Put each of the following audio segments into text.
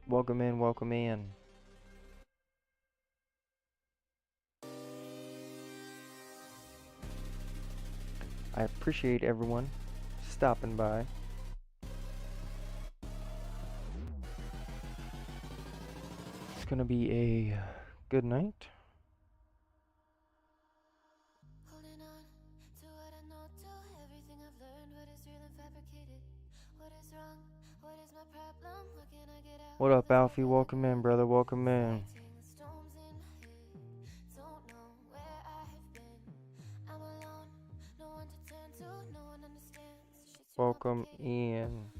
Welcome in, welcome in. I appreciate everyone stopping by. It's gonna be a good night. What up, Alfie? Welcome in, brother. Welcome in. Welcome in.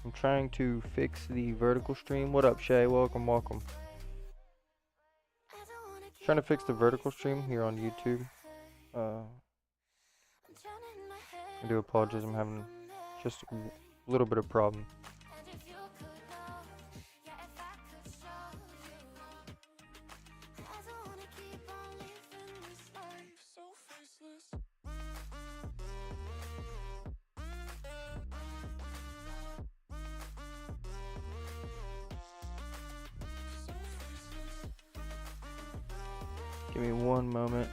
I'm trying to fix the vertical stream. What up, Shay? Welcome, welcome. Trying to fix the vertical stream here on YouTube. I do apologize. I'm having just a little bit of problem. Give me one moment.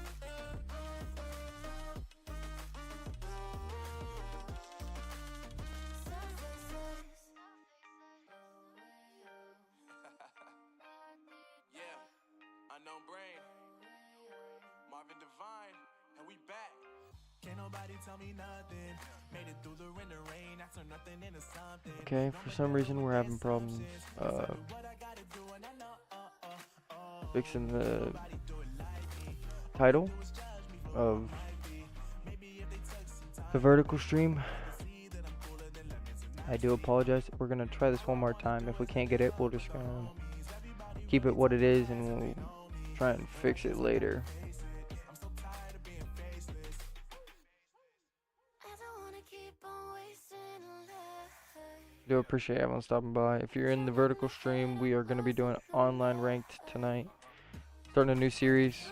Okay, for some reason we're having problems fixing the title of the vertical stream. I do apologize. We're gonna try this one more time. If we can't get it, we'll just gonna keep it what it is and we'll try and fix it later. Do appreciate everyone stopping by. If you're in the vertical stream, we are going to be doing online ranked tonight. Starting a new series.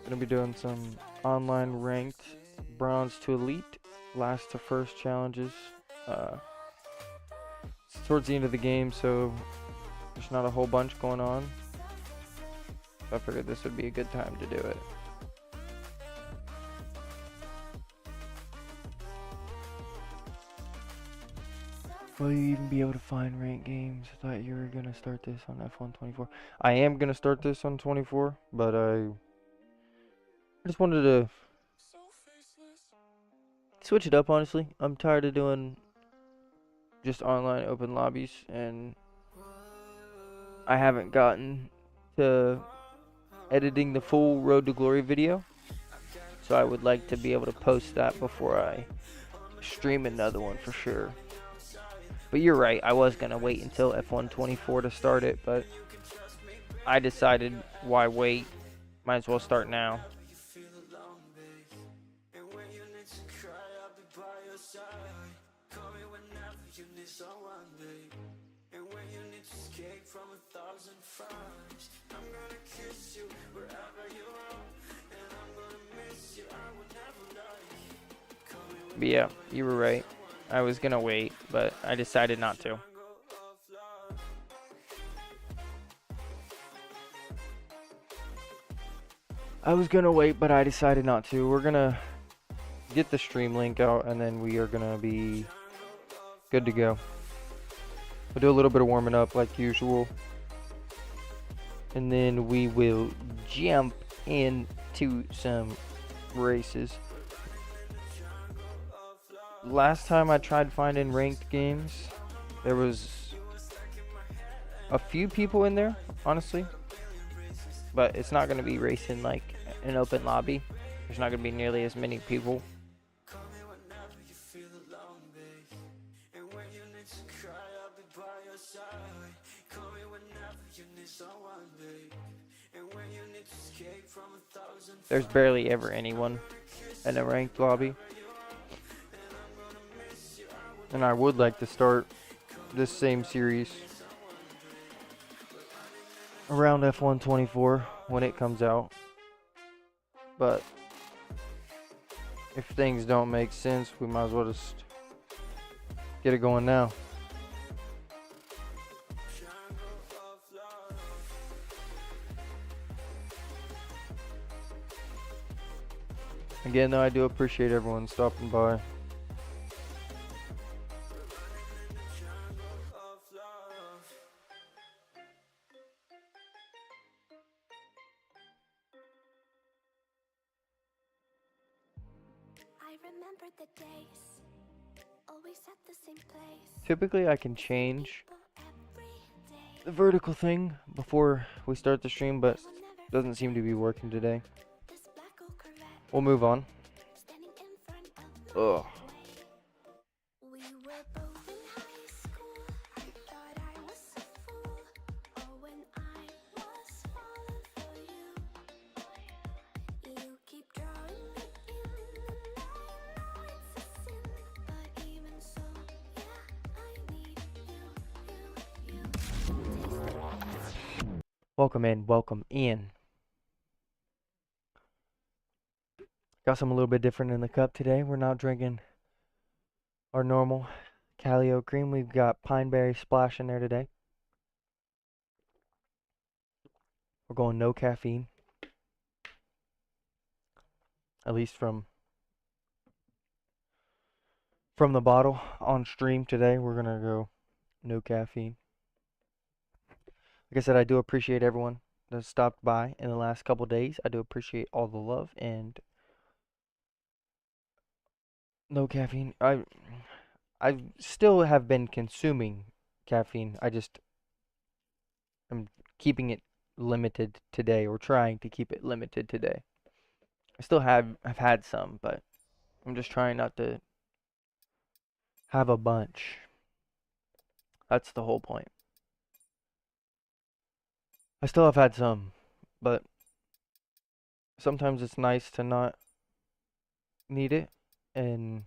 Going to be doing some online ranked bronze to elite, last to first challenges. It's towards the end of the game, so there's not a whole bunch going on. So I figured this would be a good time to do it. Will you even be able to find ranked games? I thought you were going to start this on F124. I am going to start this on 24, but I just wanted to switch it up, honestly. I'm tired of doing just online open lobbies, and I haven't gotten to editing the full Road to Glory video. So I would like to be able to post that before I stream another one for sure. But you're right, I was going to wait until F124 to start it, but I decided why wait, might as well start now. But yeah, you were right. I was gonna wait, but I decided not to. We're gonna get the stream link out, and then we are gonna be good to go. We'll do a little bit of warming up like usual, and then we will jump into some races. Last time I tried finding ranked games, there was a few people in there, honestly. But it's not going to be racing like an open lobby. There's not going to be nearly as many people. There's barely ever anyone in a ranked lobby. And I would like to start this same series around F124 when it comes out. But if things don't make sense, we might as well just get it going now. Again, though, I do appreciate everyone stopping by. I remember the days, always at the same place. Typically, I can change the vertical thing before we start the stream, but it doesn't seem to be working today. We'll move on. Ugh. Welcome in, welcome in. Got something a little bit different in the cup today. We're not drinking our normal Calio cream. We've got pine berry splash in there today. We're going no caffeine. At least from the bottle on stream today. We're gonna go no caffeine. Like I said, I do appreciate everyone that stopped by in the last couple days. I do appreciate all the love and no caffeine. I still have been consuming caffeine. I just am keeping it limited today, or trying to keep it limited today. I still have had some, but I'm just trying not to have a bunch. That's the whole point. I still have had some, but sometimes it's nice to not need it, and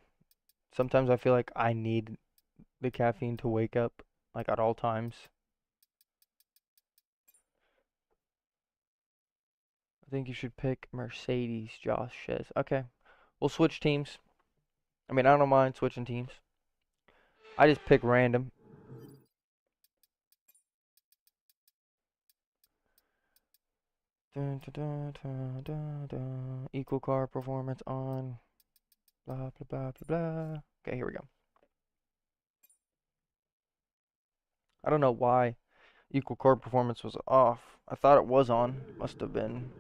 sometimes I feel like I need the caffeine to wake up, like at all times. I think you should pick Mercedes, Josh says. Okay, we'll switch teams. I mean, I don't mind switching teams. I just pick random. Dun, dun, dun, dun, dun. Equal car performance on. Blah, blah, blah, blah, blah. Okay, here we go. I don't know why equal car performance was off. I thought it was on. Must have been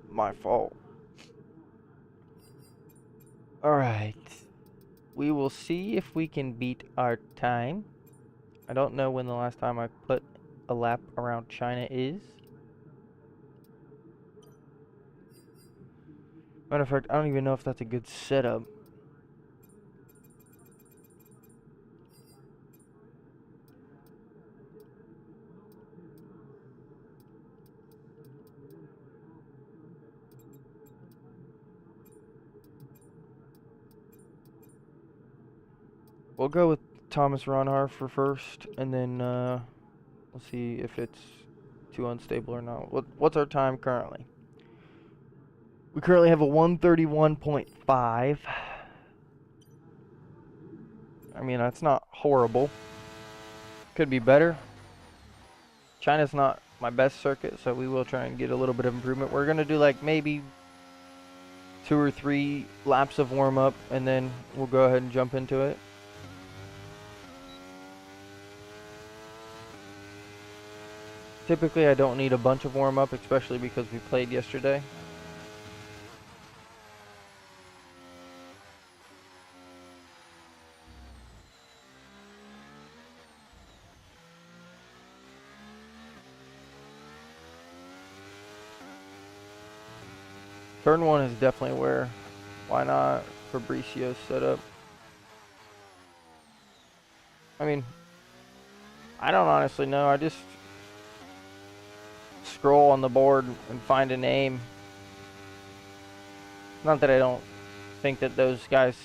my fault. Alright. We will see if we can beat our time. I don't know when the last time I put a lap around China is. Matter of fact, I don't even know if that's a good setup. We'll go with Thomas Ronhar for first, and then we'll see if it's too unstable or not. What's our time currently? We currently have a 131.5. I mean, that's not horrible. Could be better. China's not my best circuit, so we will try and get a little bit of improvement. We're going to do like maybe 2 or 3 laps of warm-up, and then we'll go ahead and jump into it. Typically, I don't need a bunch of warm-up, especially because we played yesterday. Turn 1 is definitely where, why not, Fabricio's setup. I mean, I don't honestly know. I just scroll on the board and find a name. Not that I don't think that those guys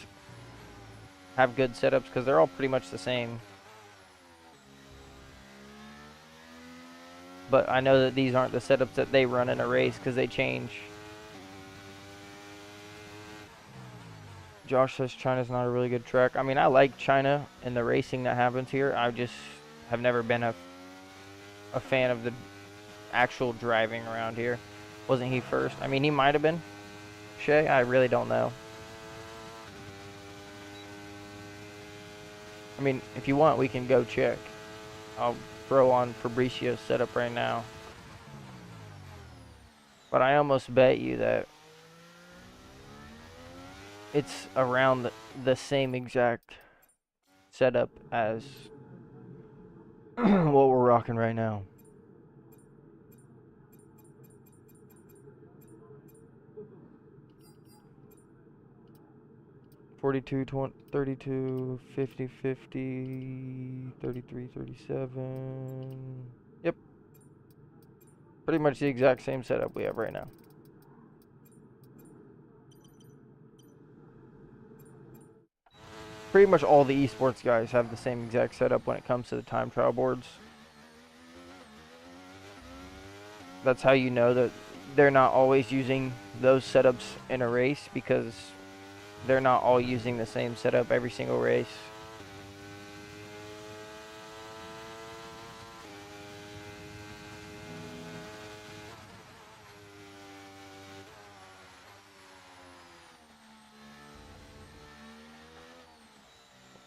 have good setups because they're all pretty much the same. But I know that these aren't the setups that they run in a race because they change. Josh says China's not a really good track. I mean, I like China and the racing that happens here. I just have never been a fan of the actual driving around here. Wasn't he first? I mean, he might have been. Shay, I really don't know. I mean, if you want, we can go check. I'll throw on Fabricio's setup right now. But I almost bet you that it's around the same exact setup as what we're rocking right now. $42, 32, 50, 50, 33, 37. Yep. Pretty much the exact same setup we have right now. Pretty much all the esports guys have the same exact setup when it comes to the time trial boards. That's how you know that they're not always using those setups in a race, because they're not all using the same setup every single race.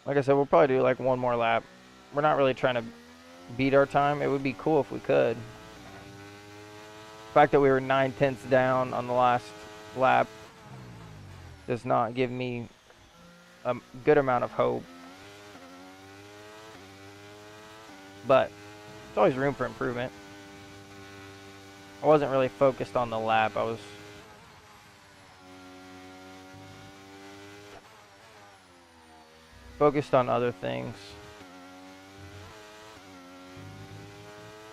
Like I said, we'll probably do like one more lap. We're not really trying to beat our time. It would be cool if we could. The fact that we were 9/10 down on the last lap does not give me a good amount of hope. But there's always room for improvement. I wasn't really focused on the lap. I was focused on other things.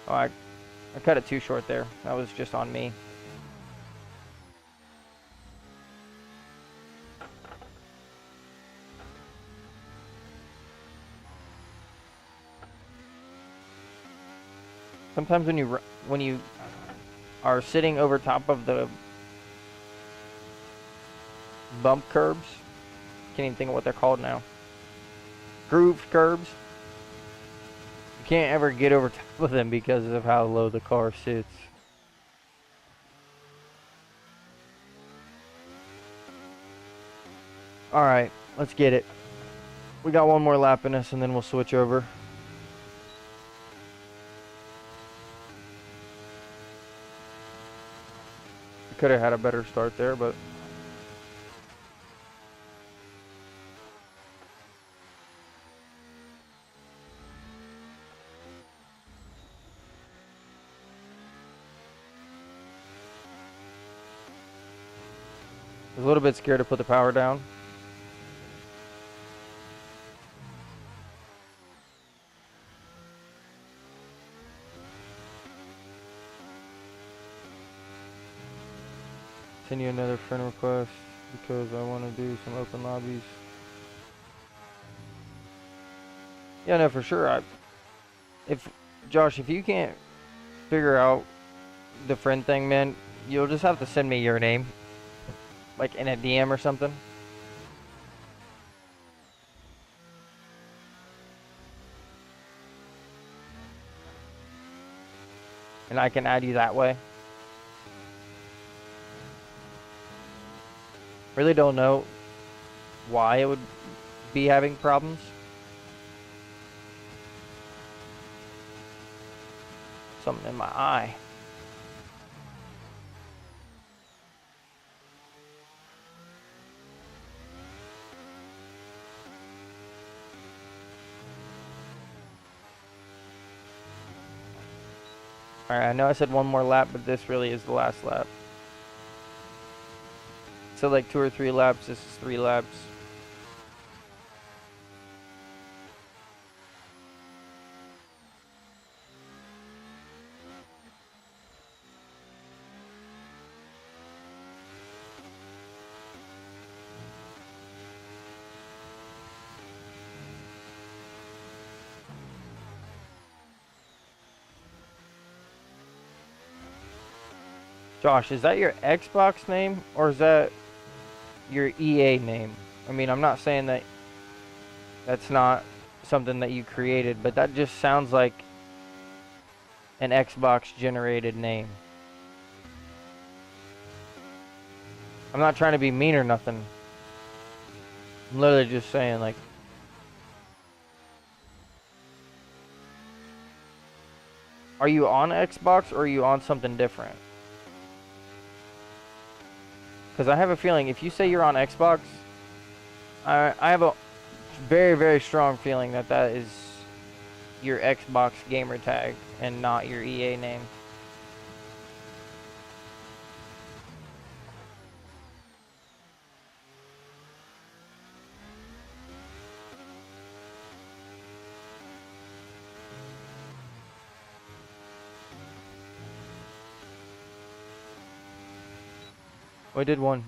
Oh, I cut it too short there. That was just on me. Sometimes when you are sitting over top of the bump curbs, can't even think of what they're called now. Groove curbs. You can't ever get over top of them because of how low the car sits. Alright, let's get it. We got one more lap in us and then we'll switch over. We could have had a better start there, but I was a little bit scared to put the power down. Send you another friend request because I want to do some open lobbies. Yeah, no, for sure. If Josh, if you can't figure out the friend thing, man, you'll just have to send me your name, like in a DM or something. And I can add you that way. Really don't know why it would be having problems. Something in my eye. Alright, I know I said one more lap, but this really is the last lap. So like 2 or 3 laps, this is 3 laps. Josh, is that your Xbox name or is that your EA name? I mean, I'm not saying that that's not something that you created, but that just sounds like an Xbox generated name. I'm not trying to be mean or nothing. I'm literally just saying, like, are you on Xbox or are you on something different? Because I have a feeling if you say you're on Xbox, I have a very, very strong feeling that that is your Xbox gamer tag and not your EA name. Oh, I did one.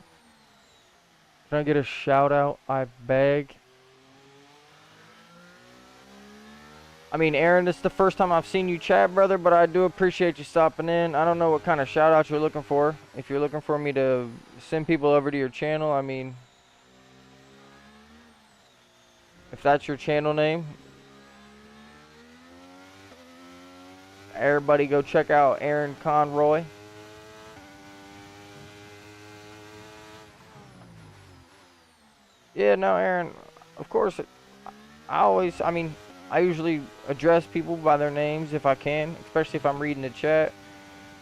Can I get a shout out? I beg. I mean, Aaron, this is the first time I've seen you chat, brother, but I do appreciate you stopping in. I don't know what kind of shout out you're looking for. If you're looking for me to send people over to your channel, I mean, if that's your channel name, everybody go check out Aaron Conroy. Yeah, no, Aaron, of course, I mean, I usually address people by their names if I can, especially if I'm reading the chat.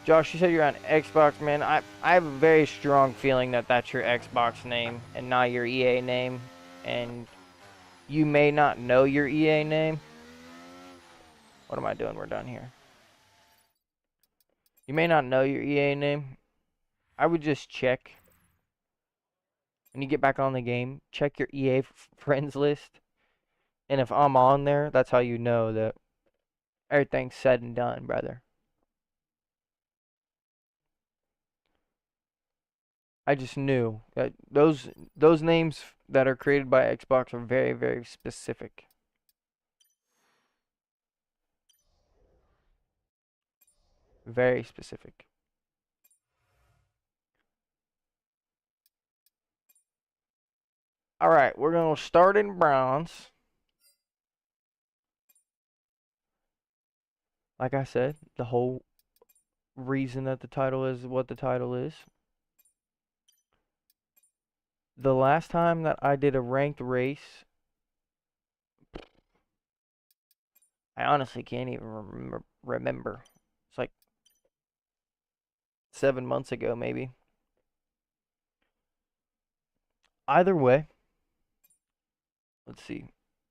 Josh, you said you're on Xbox, man. I have a very strong feeling that that's your Xbox name and not your EA name. And you may not know your EA name. What am I doing? We're done here. You may not know your EA name. I would just check. When you get back on the game, check your EA friends list. And if I'm on there, that's how you know that everything's said and done, brother. I just knew that those names that are created by Xbox are very, very specific. Very specific. Alright, we're going to start in bronze. Like I said, the whole reason that the title is what the title is. The last time that I did a ranked race, I honestly can't even remember. It's like 7 months ago, maybe. Either way, let's see.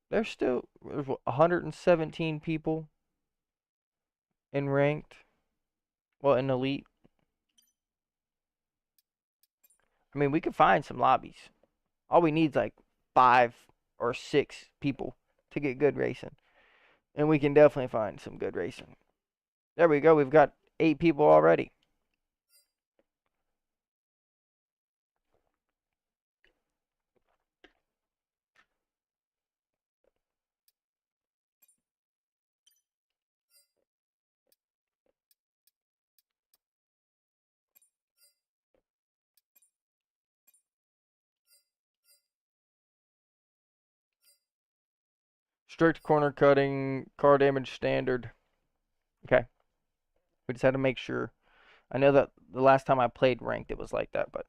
There's 117 people in ranked. Well, in elite. I mean, we could find some lobbies. All we need is like 5 or 6 people to get good racing. And we can definitely find some good racing. There we go. We've got 8 people already. Strict corner cutting, car damage standard. Okay. We just had to make sure. I know that the last time I played ranked it was like that, but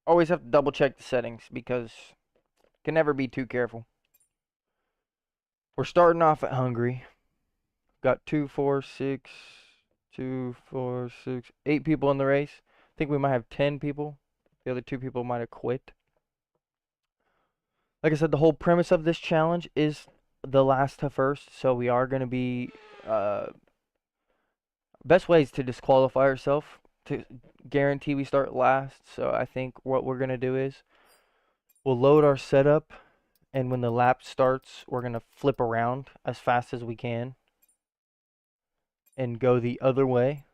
always have to double check the settings because can never be too careful. We're starting off at Hungary. Got 2, 4, 6, 2, 4, 6, 8 people in the race. I think we might have 10 people. The other 2 people might have quit. Like I said, the whole premise of this challenge is the last to first, so we are going to be best ways to disqualify ourselves to guarantee we start last. So I think what we're going to do is we'll load our setup, and when the lap starts, we're going to flip around as fast as we can and go the other way.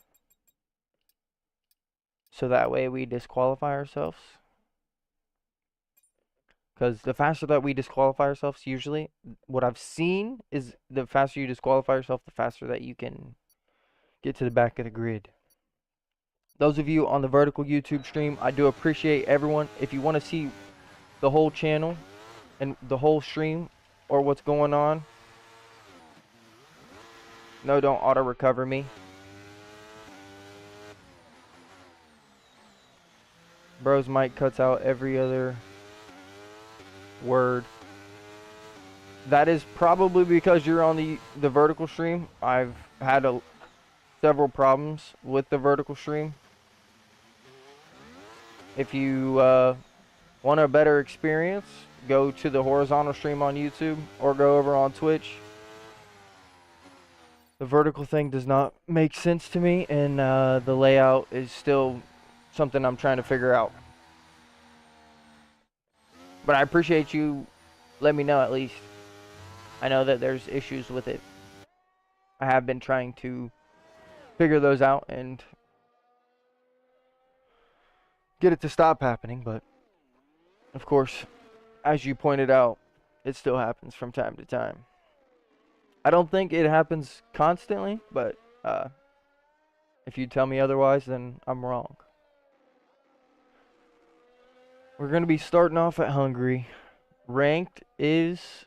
So that way we disqualify ourselves. Because the faster that we disqualify ourselves, usually, what I've seen is the faster you disqualify yourself, the faster that you can get to the back of the grid. Those of you on the vertical YouTube stream, I do appreciate everyone. If you want to see the whole channel and the whole stream or what's going on, no, don't auto recover me. Bro's mic cuts out every other word. That is probably because you're on the vertical stream. I've had several problems with the vertical stream. If you want a better experience, go to the horizontal stream on YouTube or go over on Twitch. The vertical thing does not make sense to me, and the layout is still something I'm trying to figure out. But I appreciate you letting me know at least. I know that there's issues with it. I have been trying to figure those out and get it to stop happening, but of course, as you pointed out, it still happens from time to time. I don't think it happens constantly, but if you tell me otherwise, then I'm wrong. We're going to be starting off at Hungary. Ranked is,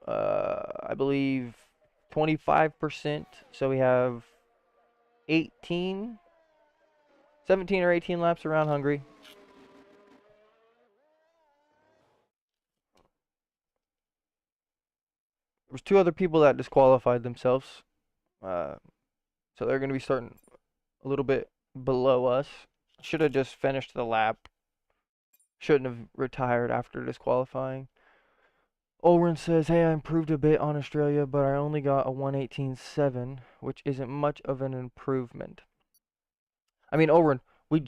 I believe, 25%. So we have 17 or 18 laps around Hungary. There was 2 other people that disqualified themselves. So they're going to be starting a little bit below us. Should have just finished the lap. Shouldn't have retired after disqualifying. Olren says, hey, I improved a bit on Australia, but I only got a 118.7, which isn't much of an improvement. I mean, Olren, you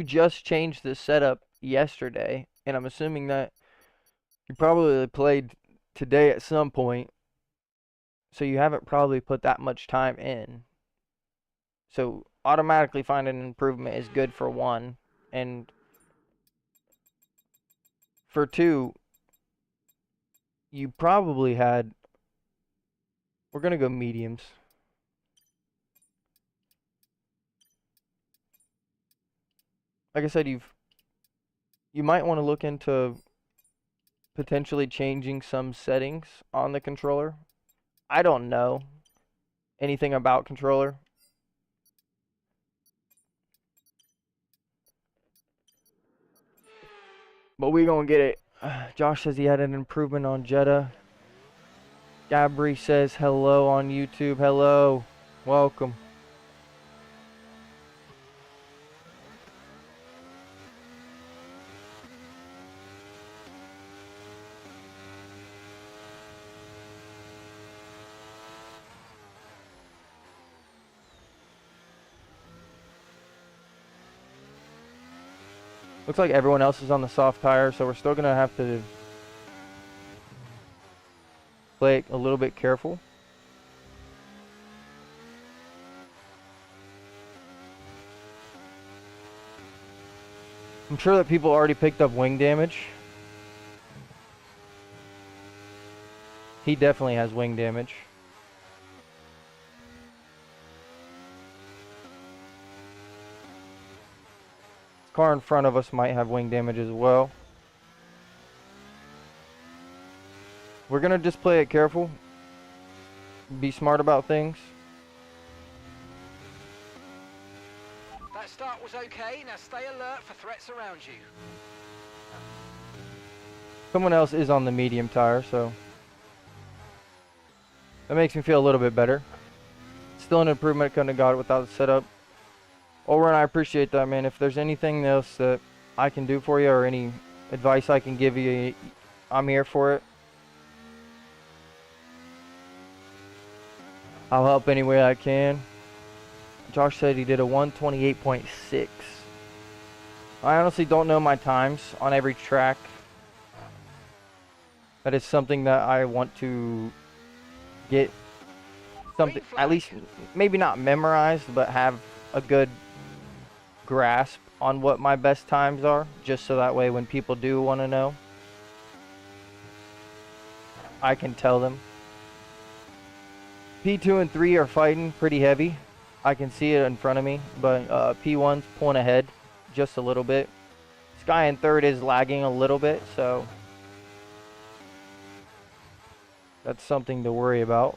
just changed the setup yesterday, and I'm assuming that you probably played today at some point, so you haven't probably put that much time in. So automatically finding an improvement is good for 1, and for 2, you probably had, we're going to go mediums. Like I said, you might want to look into potentially changing some settings on the controller. I don't know anything about controller. But we gonna get it. Josh says he had an improvement on Jeddah. Gabri says hello on YouTube. Hello. Welcome. Looks like everyone else is on the soft tire, so we're still gonna have to play it a little bit careful. I'm sure that people already picked up wing damage. He definitely has wing damage. Car in front of us might have wing damage as well. We're gonna just play it careful. Be smart about things. That start was okay. Now stay alert for threats around you. Someone else is on the medium tire, so that makes me feel a little bit better. Still an improvement. Couldn't have got it without the setup. Oren, I appreciate that, man. If there's anything else that I can do for you or any advice I can give you, I'm here for it. I'll help any way I can. Josh said he did a 128.6. I honestly don't know my times on every track. That is something that I want to get something, at least maybe not memorized, but have a good grasp on what my best times are, just so that way when people do want to know, I can tell them. P2 and 3 are fighting pretty heavy. I can see it in front of me, but P1's pulling ahead just a little bit. Sky in third is lagging a little bit, so that's something to worry about.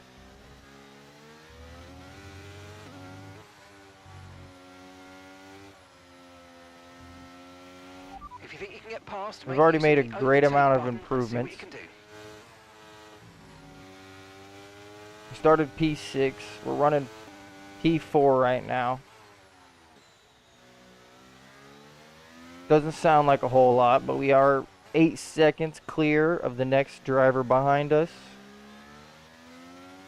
If you think you can get past, We've make already use made a the great overtake amount of button and see what improvements. you can do. We started P6. We're running P4 right now. Doesn't sound like a whole lot, but we are 8 seconds clear of the next driver behind us.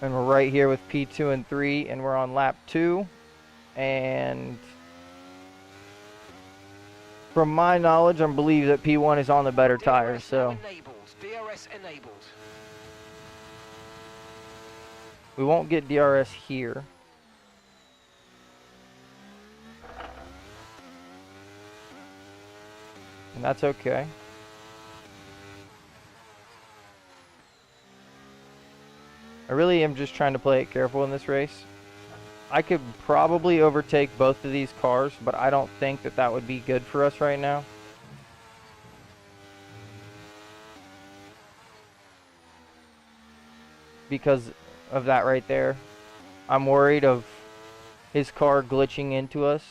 And we're right here with P2 and 3, and we're on lap 2. And from my knowledge, I believe that P1 is on the better tires, DRS now so enabled. DRS enabled. we won't get DRS here. And that's okay. I really am just trying to play it careful in this race. I could probably overtake both of these cars, but I don't think that that would be good for us right now. Because of that right there. I'm worried of his car glitching into us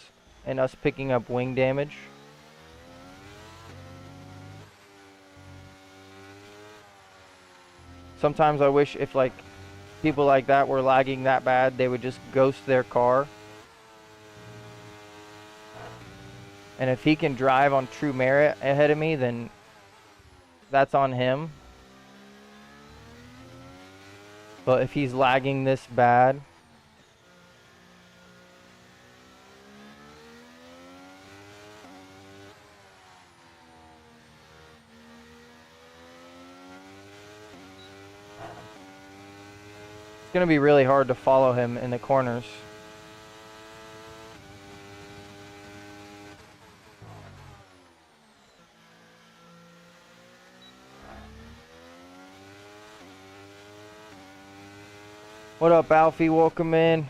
and us picking up wing damage. Sometimes I wish if like people like that were lagging that bad, they would just ghost their car. And if he can drive on true merit ahead of me, then that's on him. But if he's lagging this bad, it's going to be really hard to follow him in the corners. What up, Alfie? Welcome in.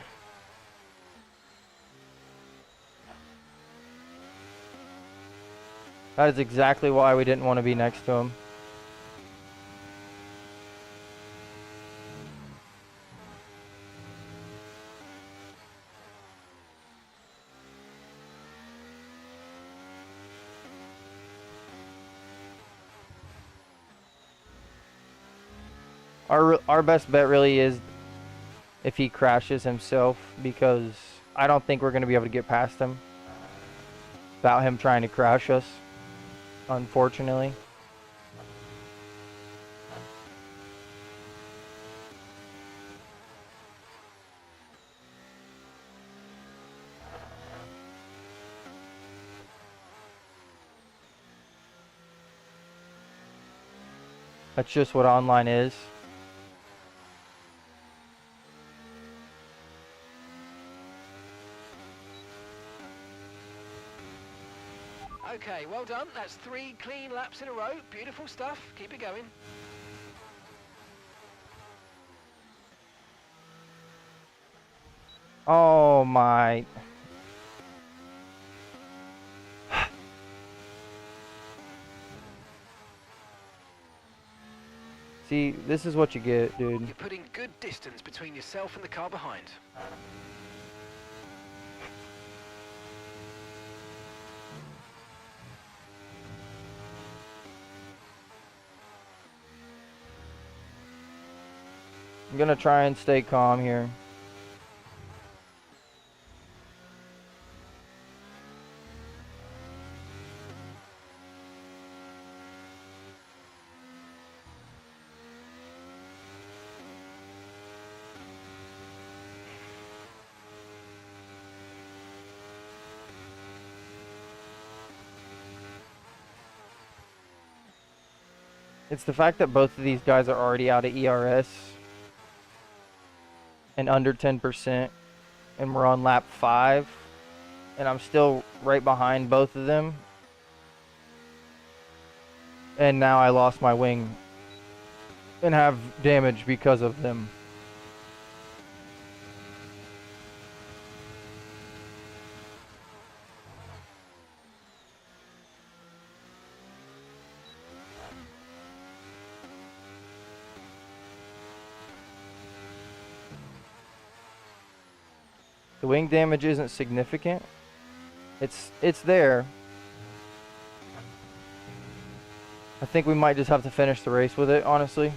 That is exactly why we didn't want to be next to him. Our best bet really is if he crashes himself, because I don't think we're going to be able to get past him without him trying to crash us, unfortunately. That's just what online is. Okay, well done. That's 3 clean laps in a row. Beautiful stuff. Keep it going. Oh my. See, this is what you get, dude. You're putting good distance between yourself and the car behind. I'm gonna try and stay calm here. It's the fact that both of these guys are already out of ERS and under 10%, and we're on lap 5, and I'm still right behind both of them. And now I lost my wing and have damage because of them. The wing damage isn't significant. It's there. I think we might just have to finish the race with it, honestly.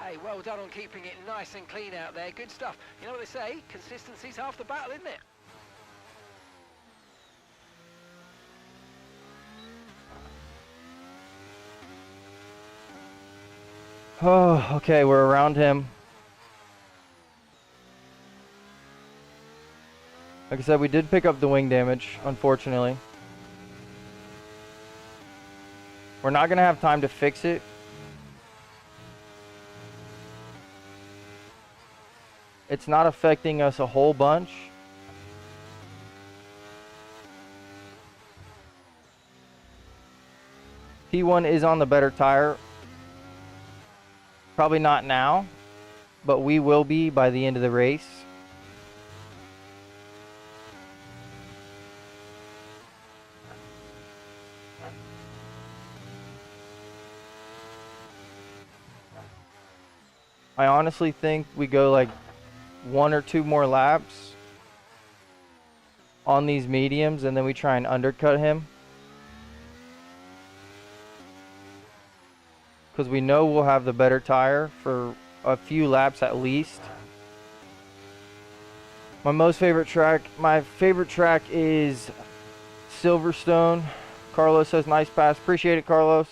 Hey, well done on keeping it nice and clean out there. Good stuff. You know what they say? Consistency's half the battle, isn't it? Oh, okay, we're around him. Like I said, we did pick up the wing damage, unfortunately. We're not gonna have time to fix it. It's not affecting us a whole bunch. P1 is on the better tire. Probably not now, but we will be by the end of the race. I honestly think we go like 1 or 2 more laps on these mediums and then we try and undercut him. Because we know we'll have the better tire for a few laps at least. My favorite track is Silverstone. Carlos says nice pass. Appreciate it, Carlos.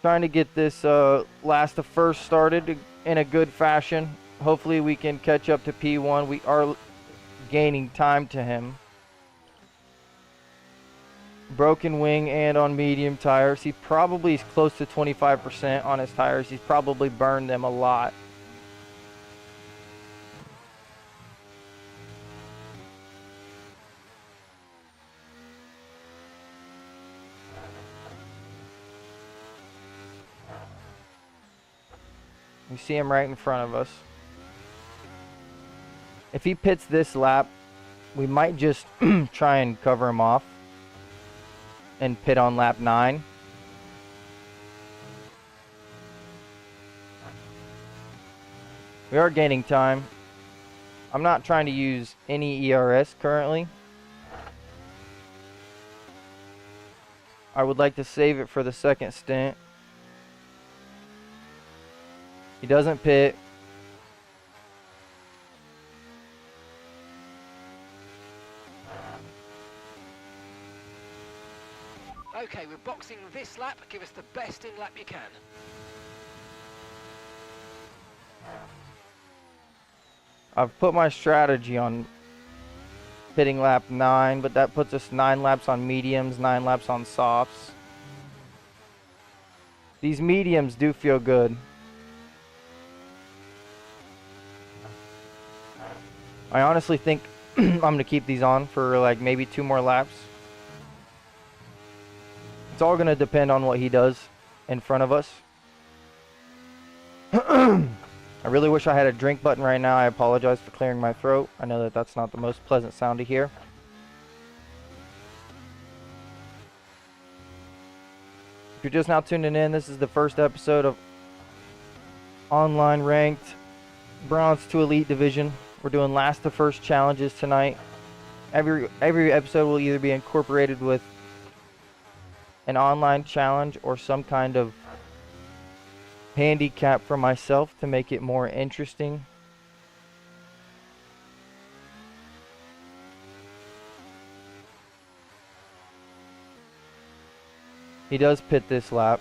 Trying to get this last of first started in a good fashion. Hopefully we can catch up to P1. We are gaining time to him. Broken wing and on medium tires. He probably is close to 25% on his tires. He's probably burned them a lot. We see him right in front of us. If he pits this lap, we might just try and cover him off and pit on lap 9. We are gaining time. I'm not trying to use any ERS currently. I would like to save it for the second stint. He doesn't pit. Okay, we're boxing this lap. Give us the best in lap you can. I've put my strategy on pitting lap 9, but that puts us 9 laps on mediums, 9 laps on softs. These mediums do feel good. I honestly think I'm going to keep these on for like maybe 2 more laps. It's all going to depend on what he does in front of us. I really wish I had a drink button right now. I apologize for clearing my throat. I know that that's not the most pleasant sound to hear. If you're just now tuning in, this is the first episode of Online Ranked Bronze to Elite Division. We're doing last to first challenges tonight. Every episode will either be incorporated with an online challenge or some kind of handicap for myself to make it more interesting. He does pit this lap.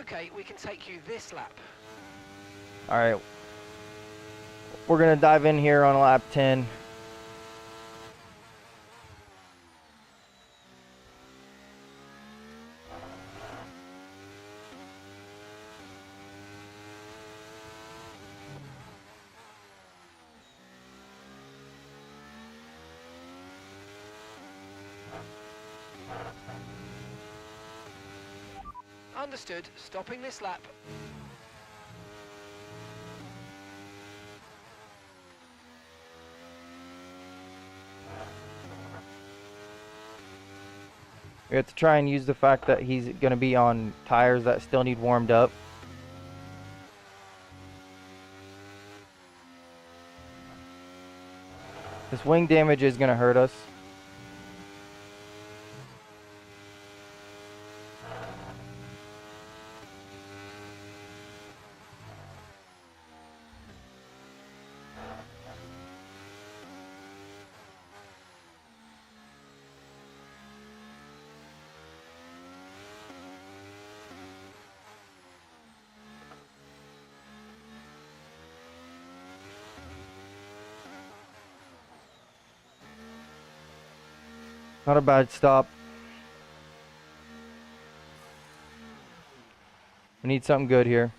Okay, we can take you this lap. All right. We're going to dive in here on lap 10. Understood. Stopping this lap. We have to try and use the fact that he's going to be on tires that still need warmed up. This wing damage is going to hurt us. Not a bad stop. We need something good here.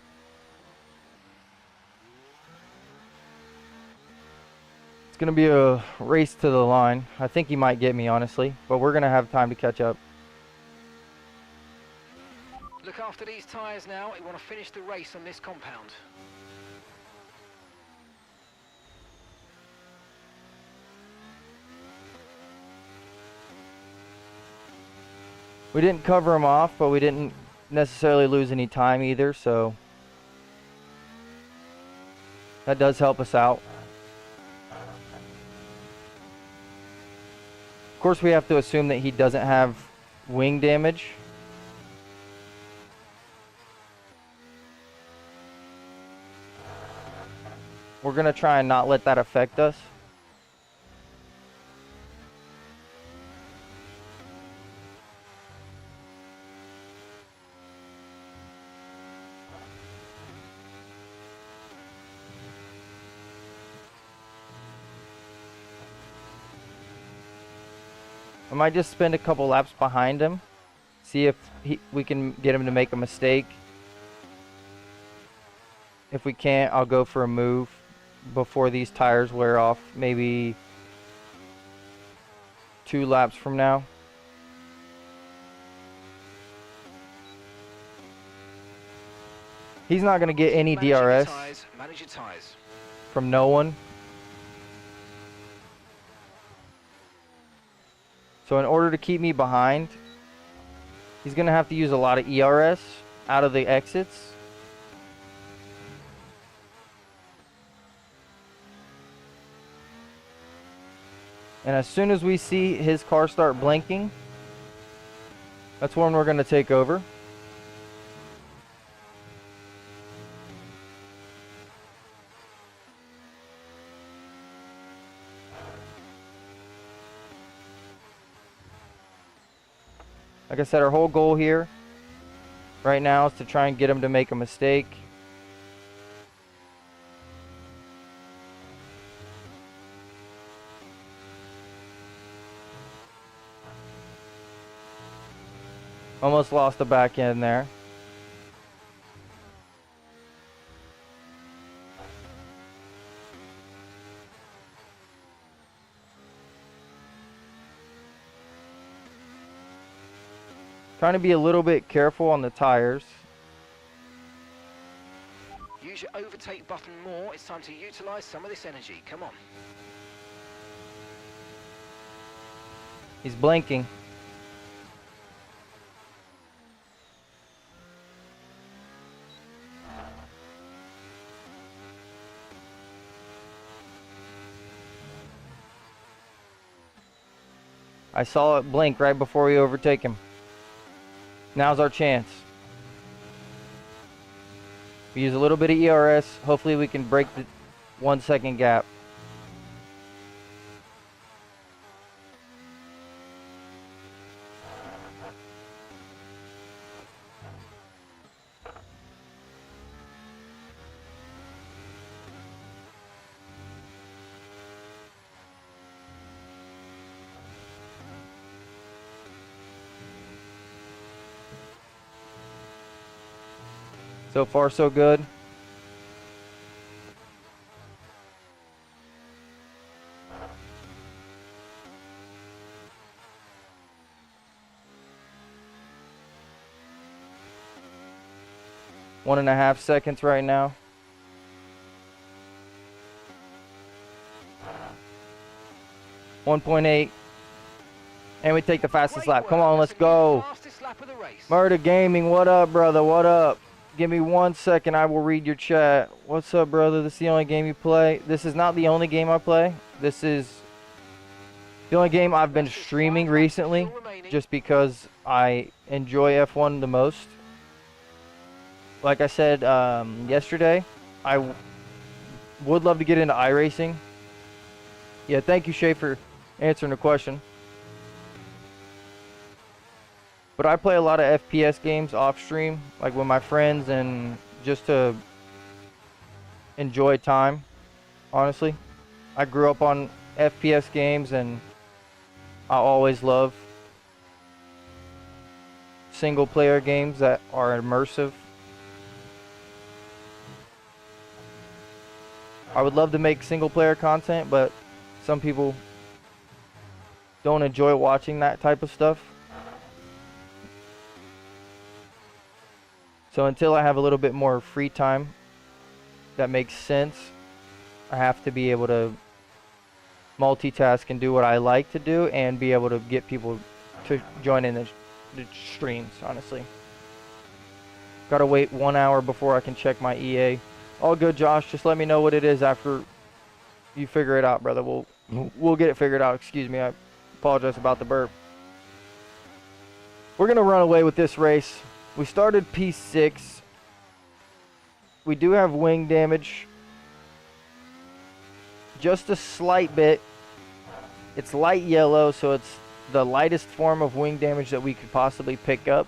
It's going to be a race to the line. I think he might get me, honestly, but we're going to have time to catch up. Look after these tyres now. We want to finish the race on this compound. We didn't cover him off, but we didn't necessarily lose any time either, so that does help us out. Of course, we have to assume that he doesn't have wing damage. We're going to try and not let that affect us. I might just spend a couple laps behind him, see if we can get him to make a mistake. If we can't, I'll go for a move before these tires wear off, maybe 2 laps from now. He's not going to get any DRS Manage your tyres. from no one. So in order to keep me behind, he's going to have to use a lot of ERS out of the exits. And as soon as we see his car start blinking, that's when we're going to take over. Like I said, our whole goal here right now is to try and get him to make a mistake. Almost lost the back end there. Trying to be a little bit careful on the tires. Use your overtake button more. It's time to utilize some of this energy. Come on. He's blinking. I saw it blink right before we overtake him. Now's our chance. We use a little bit of ERS. Hopefully we can break the 1 second gap. So far, so good. One and a half seconds right now. .8. And we take the fastest lap. Come on, let's go. Murder Gaming, what up, brother? What up? Give me 1 second. I will read your chat. What's up, brother? This is the only game you play. This is not the only game I play. This is the only game I've been streaming recently, just because I enjoy F1 the most. Like I said yesterday, I would love to get into iRacing. Yeah, thank you, Shay, for answering the question. But I play a lot of FPS games off stream, like with my friends, and just to enjoy time, honestly. I grew up on FPS games, and I always love single player games that are immersive. I would love to make single player content, but some people don't enjoy watching that type of stuff. So until I have a little bit more free time that makes sense, I have to be able to multitask and do what I like to do, and be able to get people to join in the streams, honestly. Gotta wait 1 hour before I can check my EA. All good, Josh. Just let me know what it is after you figure it out, brother. We'll get it figured out. Excuse me. I apologize about the burp. We're gonna run away with this race. We started P6. We do have wing damage. Just a slight bit. It's light yellow, so it's the lightest form of wing damage that we could possibly pick up.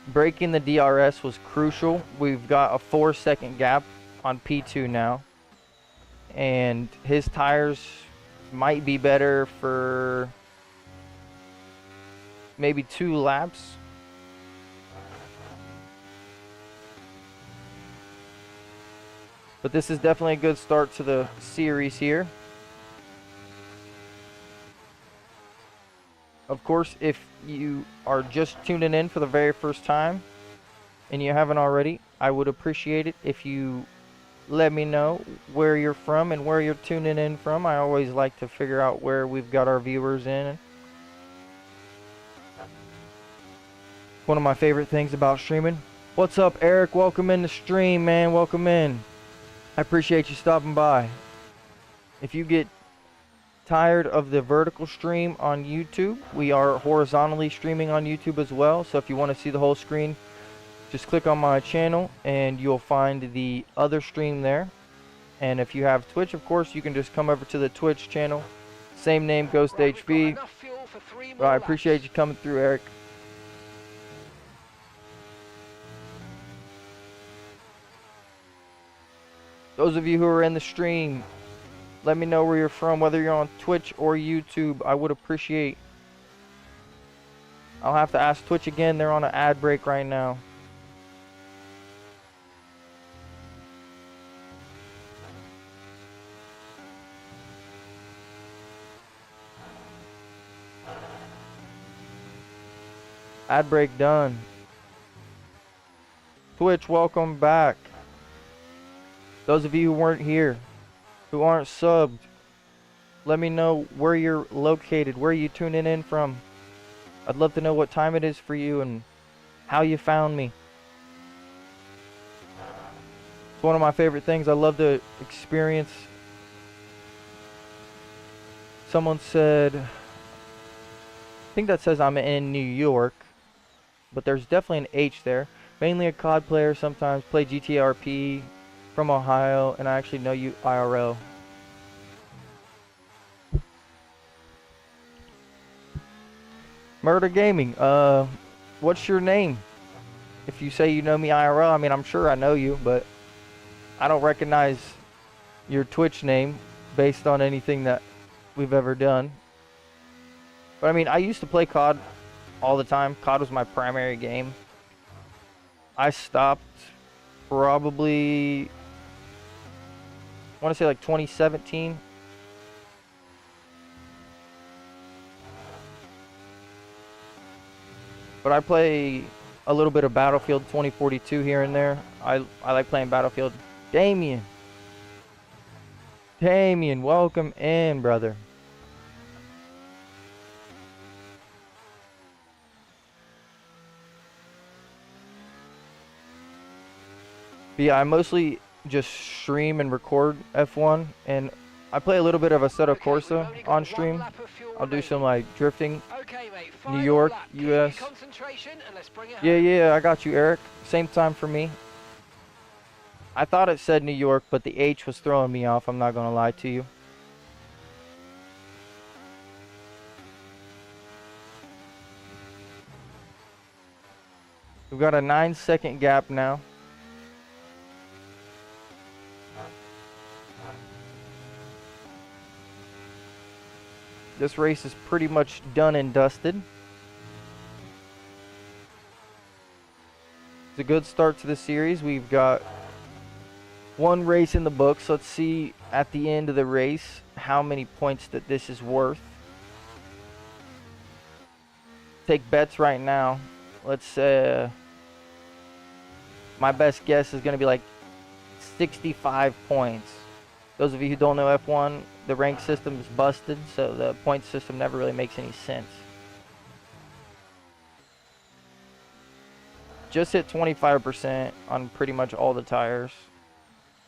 Breaking the DRS was crucial. We've got a 4-second gap on P2 now. And his tires might be better for maybe 2 laps. But this is definitely a good start to the series here. Of course, if you are just tuning in for the very first time and you haven't already, I would appreciate it if you let me know where you're from and where you're tuning in from. I always like to figure out where we've got our viewers in. One of my favorite things about streaming. What's up, Eric? Welcome in the stream, man. Welcome in. I appreciate you stopping by. If you get tired of the vertical stream on YouTube, we are horizontally streaming on YouTube as well. So if you want to see the whole screen, just click on my channel and you'll find the other stream there. And if you have Twitch, of course, you can just come over to the Twitch channel. Same name, Ghost HB. But I appreciate you coming through, Eric. Those of you who are in the stream, let me know where you're from, whether you're on Twitch or YouTube. I would appreciate. I'll have to ask Twitch again. They're on an ad break right now. Ad break done. Twitch, welcome back. Those of you who weren't here, who aren't subbed, let me know where you're located, where you tuning in from. I'd love to know what time it is for you and how you found me. It's one of my favorite things. I love to experience. Someone said, I think that says I'm in New York, but there's definitely an H there. Mainly a COD player, sometimes play GTRP. From Ohio, and I actually know you IRL. Murder Gaming, what's your name? If you say you know me IRL, I mean, I'm sure I know you, but I don't recognize your Twitch name based on anything that we've ever done. But I mean, I used to play COD all the time. COD was my primary game. I stopped probably, I want to say like 2017. But I play a little bit of Battlefield 2042 here and there. I like playing Battlefield. Damien, welcome in, brother. But yeah, I mostly just stream and record F1, and I play a little bit of Assetto Corsa on stream. I'll do some like drifting. Okay, mate, New York, lap. US. Concentration and let's bring it Yeah, I got you, Eric. Same time for me. I thought it said New York, but the H was throwing me off. I'm not gonna lie to you. We've got a 9-second gap now. This race is pretty much done and dusted. It's a good start to the series. We've got one race in the books. Let's see at the end of the race how many points that this is worth. Take bets right now. Let's my best guess is going to be like 65 points. Those of you who don't know F1, the rank system is busted, so the point system never really makes any sense. Just hit 25% on pretty much all the tires.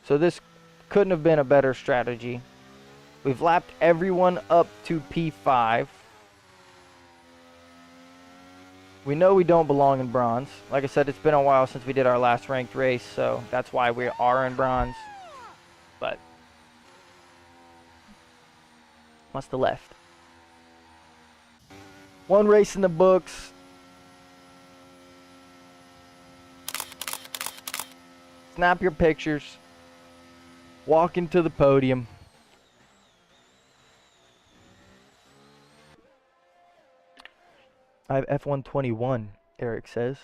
So this couldn't have been a better strategy. We've lapped everyone up to P5. We know we don't belong in bronze. Like I said, it's been a while since we did our last ranked race, so that's why we are in bronze. But must have left. One race in the books. Snap your pictures. Walk into the podium. I have F121, Eric says.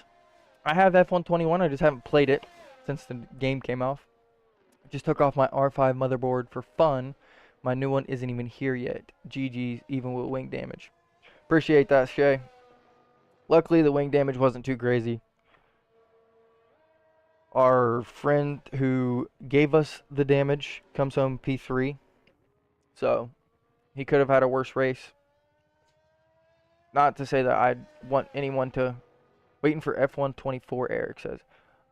I have F121, I just haven't played it since the game came off. I just took off my R5 motherboard for fun. My new one isn't even here yet. GG's, even with wing damage. Appreciate that, Shay. Luckily, the wing damage wasn't too crazy. Our friend who gave us the damage comes home P3. So, he could have had a worse race. Not to say that I'd want anyone to... Waiting for F124, Eric says.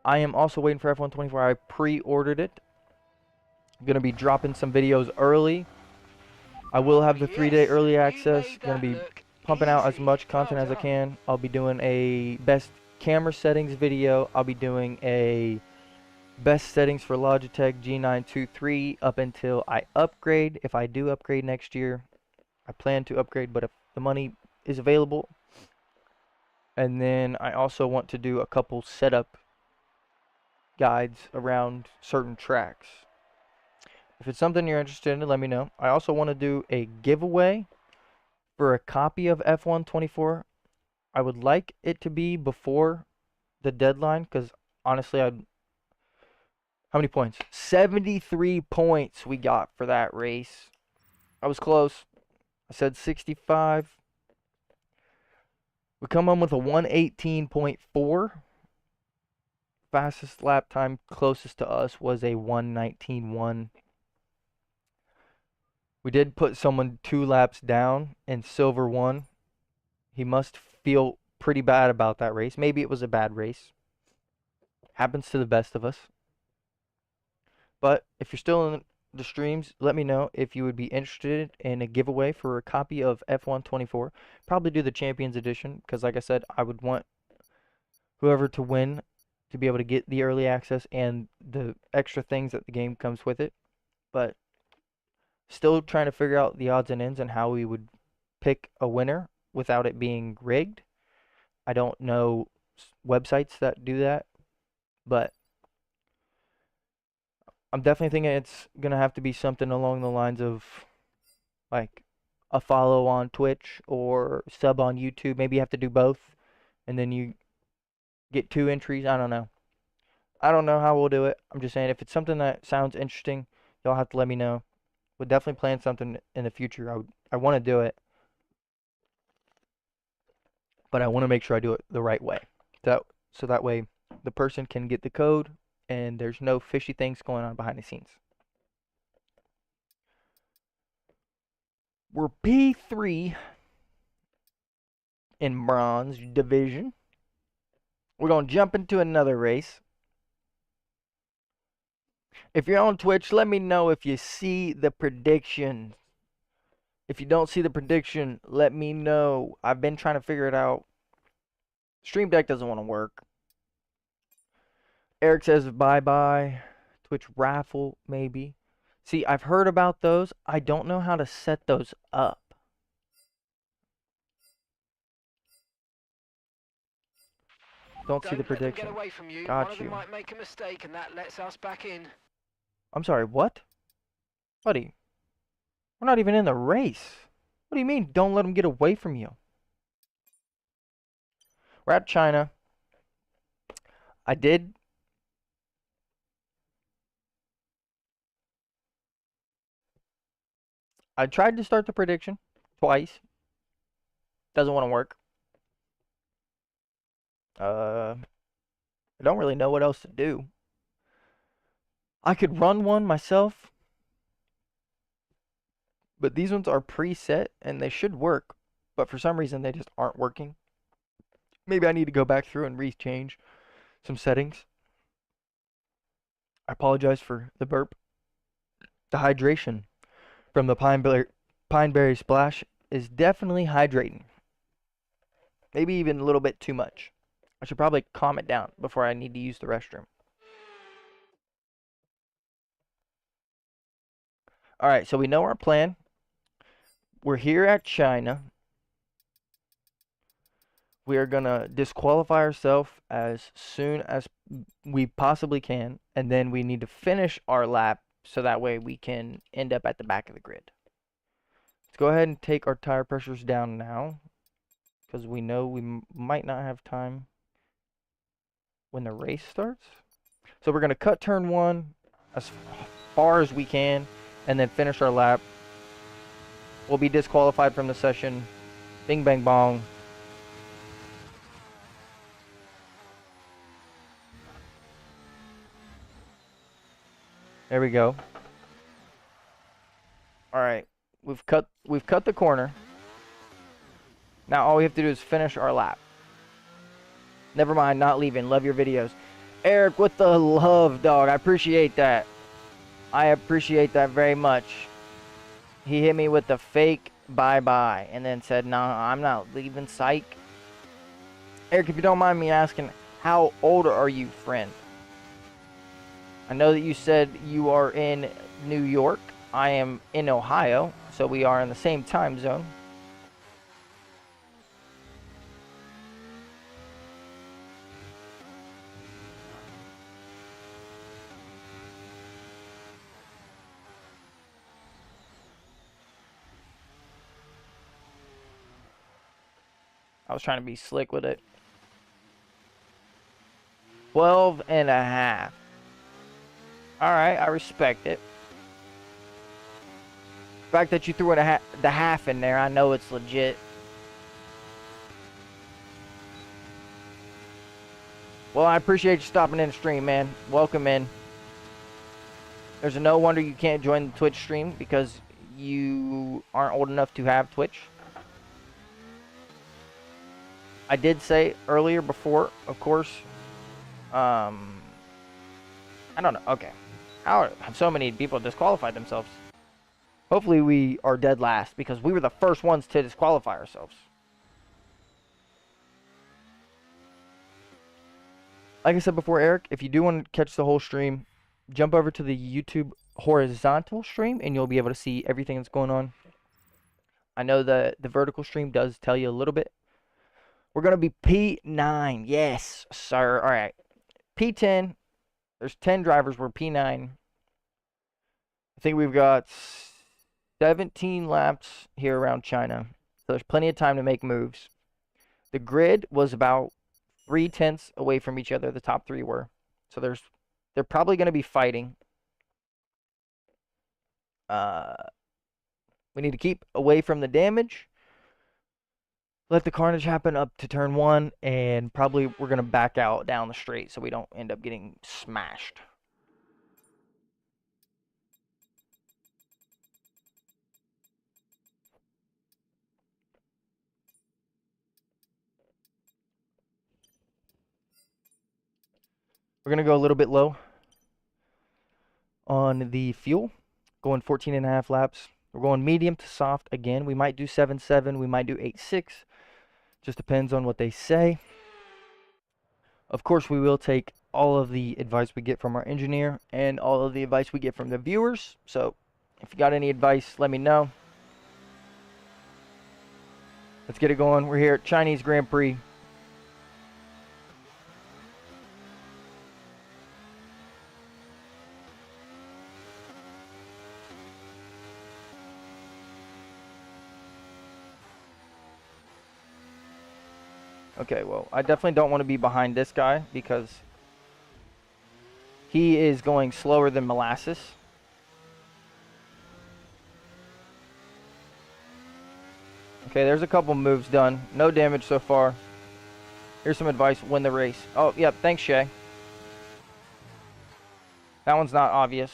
I am also waiting for F124. I pre-ordered it. I'm going to be dropping some videos early. I will have the 3-day early access. Going to be pumping out as much content as I can. I'll be doing a best camera settings video. I'll be doing a best settings for Logitech G923 up until I upgrade. If I do upgrade next year, I plan to upgrade, but if the money is available. And then I also want to do a couple setup guides around certain tracks. If it's something you're interested in, let me know. I also want to do a giveaway for a copy of F124. I would like it to be before the deadline, because honestly, how many points? 73 points we got for that race. I was close. I said 65. We come on with a 118.4. Fastest lap time closest to us was a 119.1. We did put someone 2 laps down, and Silver won. He must feel pretty bad about that race. Maybe it was a bad race. Happens to the best of us. But if you're still in the streams, let me know if you would be interested in a giveaway for a copy of F124. Probably do the Champions Edition, because like I said, I would want whoever to win to be able to get the early access and the extra things that the game comes with it. But still trying to figure out the odds and ends and how we would pick a winner without it being rigged. I don't know websites that do that, but I'm definitely thinking it's going to have to be something along the lines of like a follow on Twitch or sub on YouTube. Maybe you have to do both, and then you get 2 entries. I don't know. I don't know how we'll do it. I'm just saying, if it's something that sounds interesting, y'all have to let me know. We'll definitely plan something in the future. I want to do it, but I want to make sure I do it the right way. So that way the person can get the code and there's no fishy things going on behind the scenes. We're P3 in bronze division. We're going to jump into another race. If you're on Twitch, let me know if you see the prediction. If you don't see the prediction, let me know. I've been trying to figure it out. Stream Deck doesn't want to work. Eric says bye-bye. Twitch raffle, maybe. See, I've heard about those. I don't know how to set those up. Don't see the prediction. Get away from you. Got One of you. them might make a mistake, and that lets us back in. I'm sorry, what? Buddy, we're not even in the race. What do you mean, don't let them get away from you? We're at China. I tried to start the prediction twice. Doesn't want to work. I don't really know what else to do. I could run one myself, but these ones are preset and they should work, but for some reason they just aren't working. Maybe I need to go back through and rechange some settings. I apologize for the burp. The hydration from the pineberry splash is definitely hydrating. Maybe even a little bit too much. I should probably calm it down before I need to use the restroom. Alright, so we know our plan. We're here at China. We are going to disqualify ourselves as soon as we possibly can. And then we need to finish our lap so that way we can end up at the back of the grid. Let's go ahead and take our tire pressures down now, because we know we might not have time when the race starts. So we're going to cut turn 1 as far as we can and then finish our lap. We'll be disqualified from the session. Bing, bang, bong. There we go. All right, we've cut the corner. Now all we have to do is finish our lap. Never mind, not leaving. Love your videos. Eric with the love, dog. I appreciate that. I appreciate that very much. He hit me with the fake bye-bye and then said, "No, I'm not leaving, psych." Eric, if you don't mind me asking, how old are you, friend? I know that you said you are in New York. I am in Ohio, so we are in the same time zone. I was trying to be slick with it. 12 and a half. Alright, I respect it. The fact that you threw in the half in there, I know it's legit. Well, I appreciate you stopping in the stream, man. Welcome in. There's no wonder you can't join the Twitch stream because you aren't old enough to have Twitch. I did say earlier before, of course, I don't know. Okay. How have so many people disqualified themselves? Hopefully we are dead last because we were the first ones to disqualify ourselves. Like I said before, Eric, if you do want to catch the whole stream, jump over to the YouTube horizontal stream and you'll be able to see everything that's going on. I know the vertical stream does tell you a little bit. We're going to be P9. Yes, sir. All right. P10. There's 10 drivers. We're P9. I think we've got 17 laps here around China. So there's plenty of time to make moves. The grid was about 3/10 away from each other. The top three were. So they're probably going to be fighting. We need to keep away from the damage. Let the carnage happen up to turn 1, and probably we're going to back out down the straight so we don't end up getting smashed. We're going to go a little bit low on the fuel, going 14.5 laps. We're going medium to soft again. We might do 7.7, we might do 8.6. Just depends on what they say. Of course, we will take all of the advice we get from our engineer and all of the advice we get from the viewers. So if you got any advice, let me know. Let's get it going. We're here at Chinese Grand Prix. Okay, well, I definitely don't want to be behind this guy because he is going slower than molasses. Okay, there's a couple moves done. No damage so far. Here's some advice. Win the race. Oh, yep. Thanks, Shay. That one's not obvious.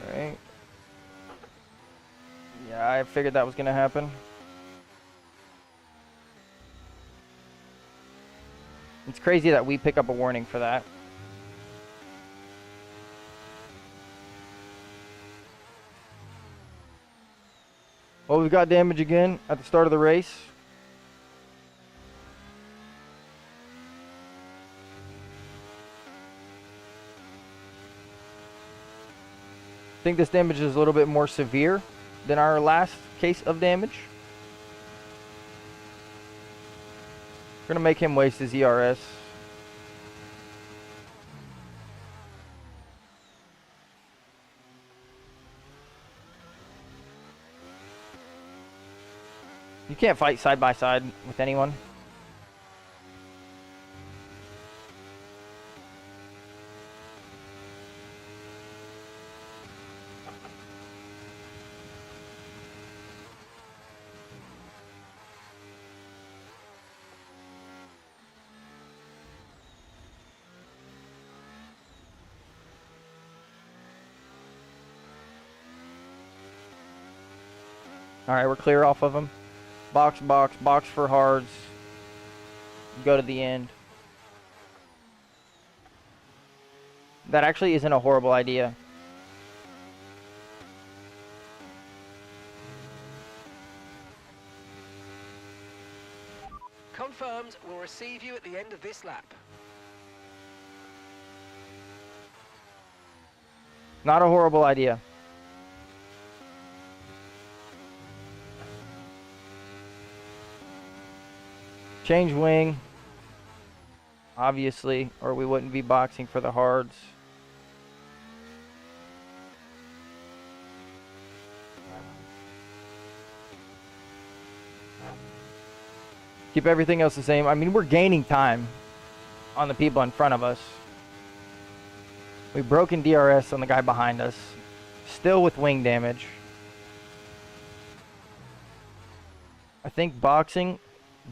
Alright. Yeah, I figured that was going to happen. It's crazy that we pick up a warning for that. Well, we've got damage again at the start of the race. I think this damage is a little bit more severe than our last case of damage. We're going to make him waste his ERS. You can't fight side by side with anyone. Alright, we're clear off of him. Box, box, box for hards. Go to the end. That actually isn't a horrible idea. Confirmed, we'll receive you at the end of this lap. Not a horrible idea. Change wing, obviously, or we wouldn't be boxing for the hards. Keep everything else the same. I mean, we're gaining time on the people in front of us. We've broken DRS on the guy behind us, still with wing damage. I think boxing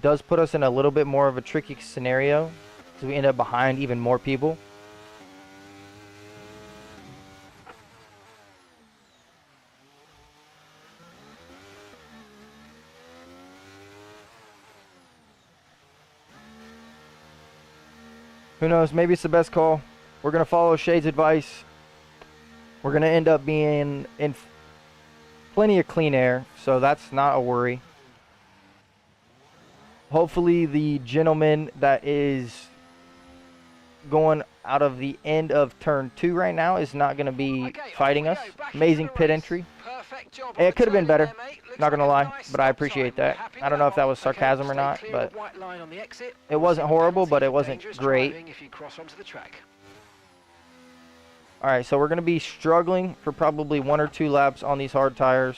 does put us in a little bit more of a tricky scenario because we end up behind even more people. Who knows? Maybe it's the best call. We're going to follow Shade's advice. We're going to end up being in plenty of clean air, so that's not a worry. Hopefully the gentleman that is going out of the end of turn 2 right now is not going to be fighting us. Amazing pit entry. Perfect Great job on It the could have been turn in better, there, mate. Looks not gonna like a lie, nice but I stop appreciate time. We're that. happy I with don't that know if that one. was Okay, sarcasm or stay not, clear but of the white line on the exit. it We'll wasn't signal horrible, penalty but it for wasn't dangerous great. driving if you cross onto the track. All right, so we're gonna be struggling for probably 1 or 2 laps on these hard tires.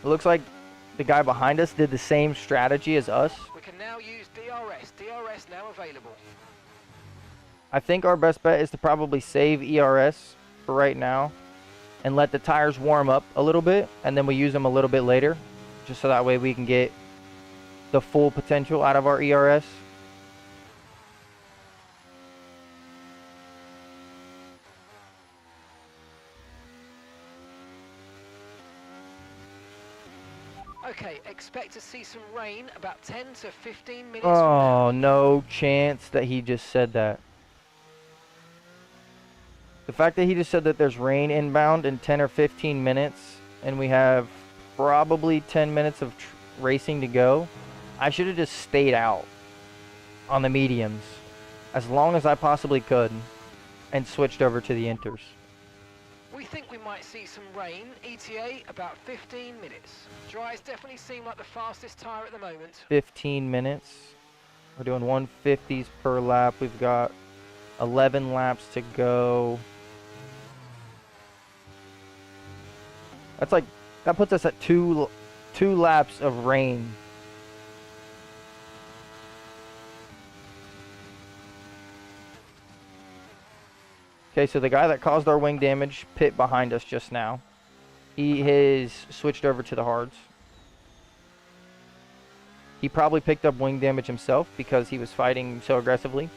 It looks like the guy behind us did the same strategy as us. We can now use DRS. DRS now available. I think our best bet is to probably save ERS for right now and let the tires warm up a little bit, and then we use them a little bit later, just so that way we can get the full potential out of our ERS. Okay, expect to see some rain about 10 to 15 minutes from now. Oh, no chance that he just said that. The fact that he just said that there's rain inbound in 10 or 15 minutes and we have probably 10 minutes of racing to go, I should have just stayed out on the mediums as long as I possibly could and switched over to the inters. We think we might see some rain. ETA about 15 minutes. Dries definitely seem like the fastest tyre at the moment. 15 minutes. We're doing 150s per lap. We've got 11 laps to go. That's like, that puts us at two laps of rain. Okay, so the guy that caused our wing damage pit behind us just now. He has switched over to the hards. He probably picked up wing damage himself because he was fighting so aggressively,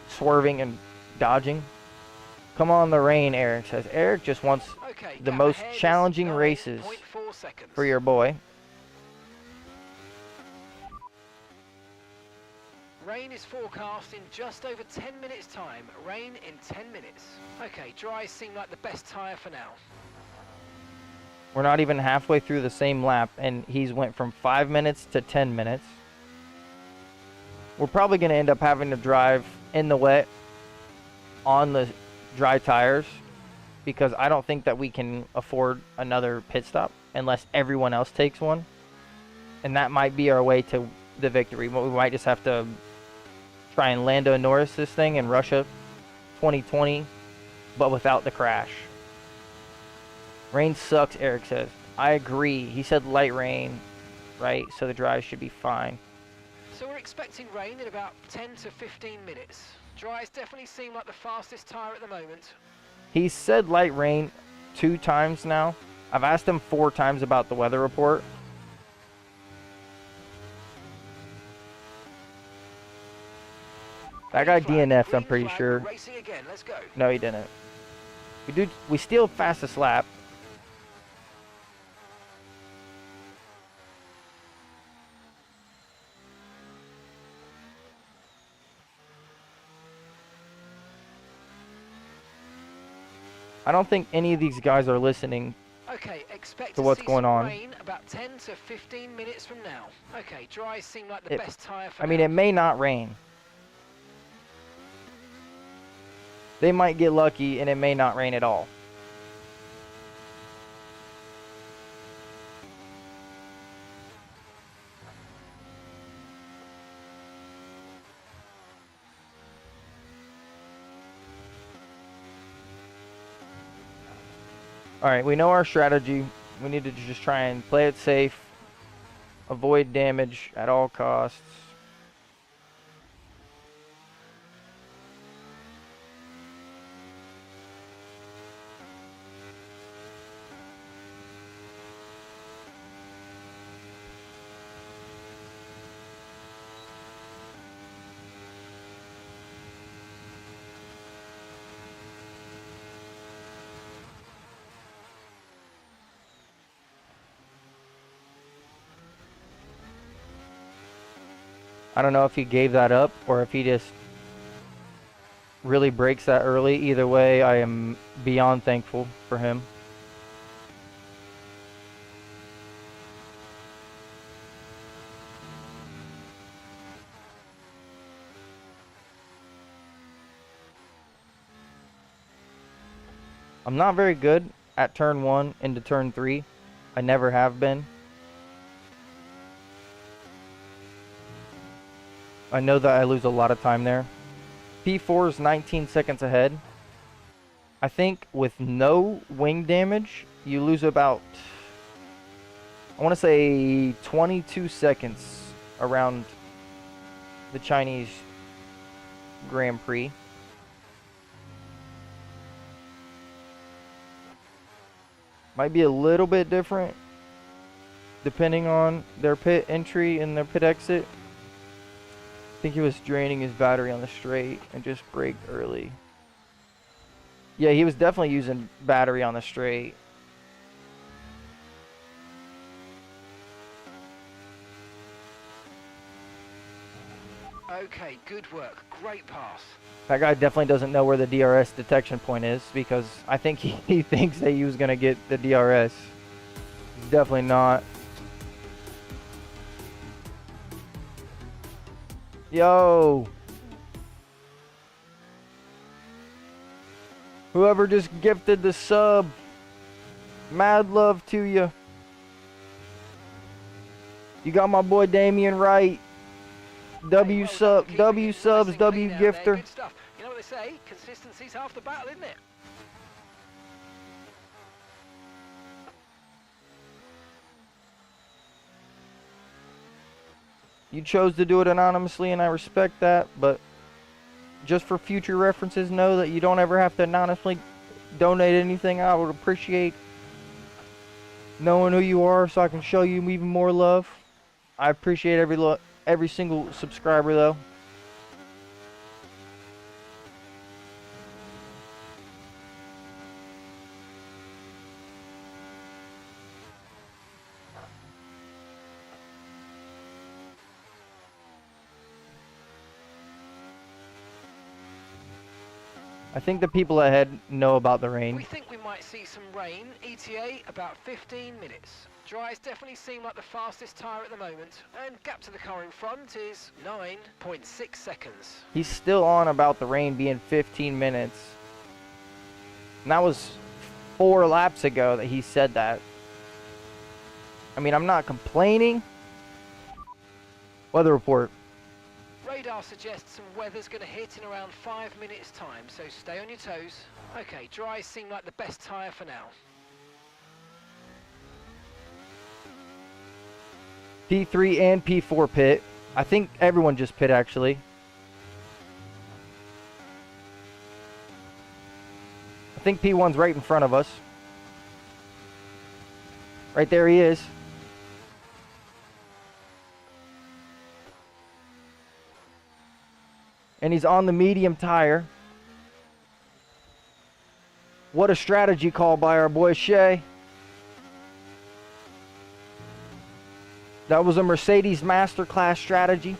swerving and dodging. Come on, the rain, Eric says. Eric just wants the most challenging races for your boy. Rain is forecast in just over 10 minutes time. Rain in 10 minutes. Okay, dries seem like the best tyre for now. We're not even halfway through the same lap, and he's went from 5 minutes to 10 minutes. We're probably going to end up having to drive in the wet on the dry tires because I don't think that we can afford another pit stop unless everyone else takes one. And that might be our way to the victory. We might just have to try and Lando Norris this thing in Russia 2020, but without the crash. Rain sucks, Eric says. I agree. He said light rain, right? So the drive should be fine. So we're expecting rain in about 10 to 15 minutes. Dries definitely seem like the fastest tyre at the moment. He said light rain 2 times now. I've asked him 4 times about the weather report. That guy DNF'd, I'm pretty sure. Racing again. Let's go. No, he didn't. We steal fastest lap. I don't think any of these guys are listening Okay, expect to what's see going some on. rain about 10 to 15 minutes from now. Okay, dries seem like the best tyre for I mean, now. it may not rain. They might get lucky and it may not rain at all. Alright, we know our strategy. We need to just try and play it safe. Avoid damage at all costs. I don't know if he gave that up or if he just really breaks that early. Either way, I am beyond thankful for him. I'm not very good at turn 1 into turn 3. I never have been. I know that I lose a lot of time there. P4 is 19 seconds ahead. I think with no wing damage, you lose about, I want to say 22 seconds around the Chinese Grand Prix. Might be a little bit different depending on their pit entry and their pit exit. I think he was draining his battery on the straight and just braked early. Yeah, he was definitely using battery on the straight. Okay, good work. Great pass. That guy definitely doesn't know where the DRS detection point is, because I think he thinks that he was going to get the DRS. He's definitely not. Yo! Whoever just gifted the sub, mad love to you. You got my boy Damien right. W subs, W gifter. Good stuff. You know what they say? Consistency's half the battle, isn't it? You chose to do it anonymously, and I respect that, but just for future references, know that you don't ever have to anonymously donate anything. I would appreciate knowing who you are so I can show you even more love. I appreciate every single subscriber, though. I think the people ahead know about the rain. We think we might see some rain. ETA about 15 minutes. Dries definitely seem like the fastest tyre at the moment. And gap to the car in front is 9.6 seconds. He's still on about the rain being 15 minutes. And that was 4 laps ago that he said that. I mean, I'm not complaining. Weather report. Radar suggests some weather's going to hit in around 5 minutes time, so stay on your toes. Okay, dries seem like the best tyre for now. P3 and P4 pit. I think everyone just pit, actually. I think P1's right in front of us. Right there he is. And he's on the medium tire. What a strategy call by our boy Shea. That was a Mercedes masterclass strategy.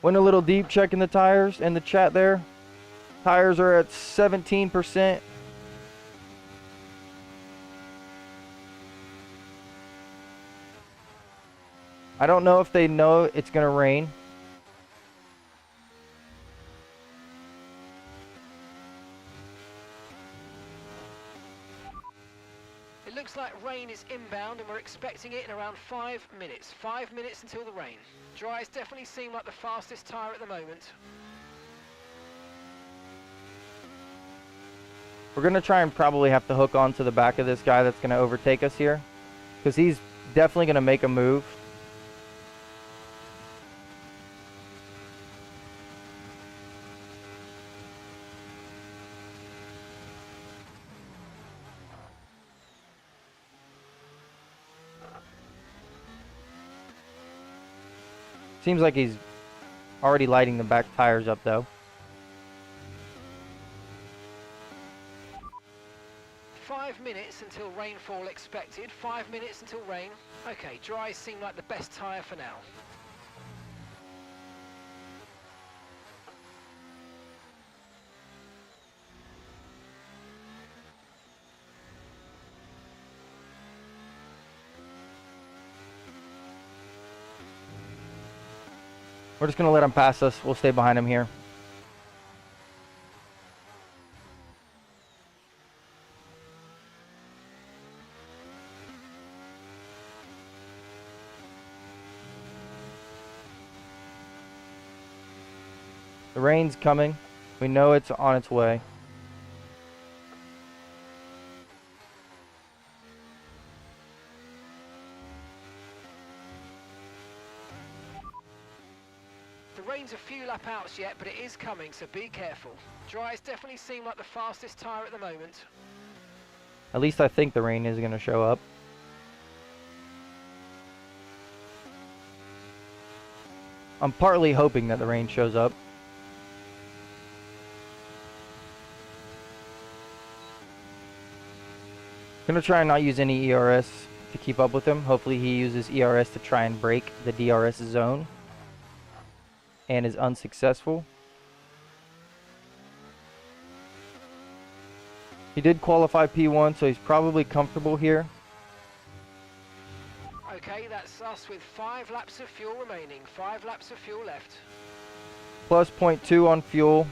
Went a little deep checking the tires in the chat there. Tires are at 17%. I don't know if they know it's going to rain. It looks like rain is inbound and we're expecting it in around 5 minutes. 5 minutes until the rain. Dries definitely seem like the fastest tyre at the moment. We're going to try and probably have to hook onto the back of this guy that's going to overtake us here, because he's definitely going to make a move. Seems like he's already lighting the back tires up, though. 5 minutes until rainfall expected. 5 minutes until rain. Okay, dries seem like the best tyre for now. We're just going to let him pass us. We'll stay behind him here. The rain's coming. We know it's on its way. The rain's a few lap outs yet, but it is coming, so be careful. Dries definitely seem like the fastest tyre at the moment. At least I think the rain is going to show up. I'm partly hoping that the rain shows up. I'm going to try and not use any ERS to keep up with him. Hopefully he uses ERS to try and break the DRS zone and is unsuccessful. He did qualify P1, so he's probably comfortable here. Okay, that's us with 5 laps of fuel remaining. 5 laps of fuel left. Plus 0.2 on fuel.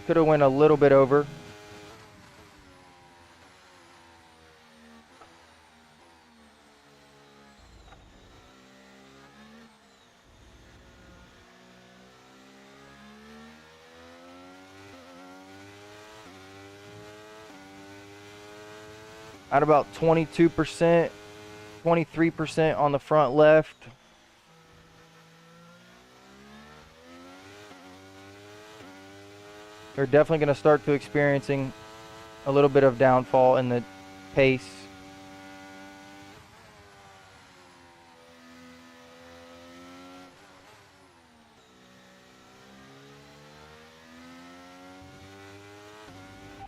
Could have went a little bit over. At about 22%, 23% on the front left. They're definitely going to start to experiencing a little bit of downfall in the pace.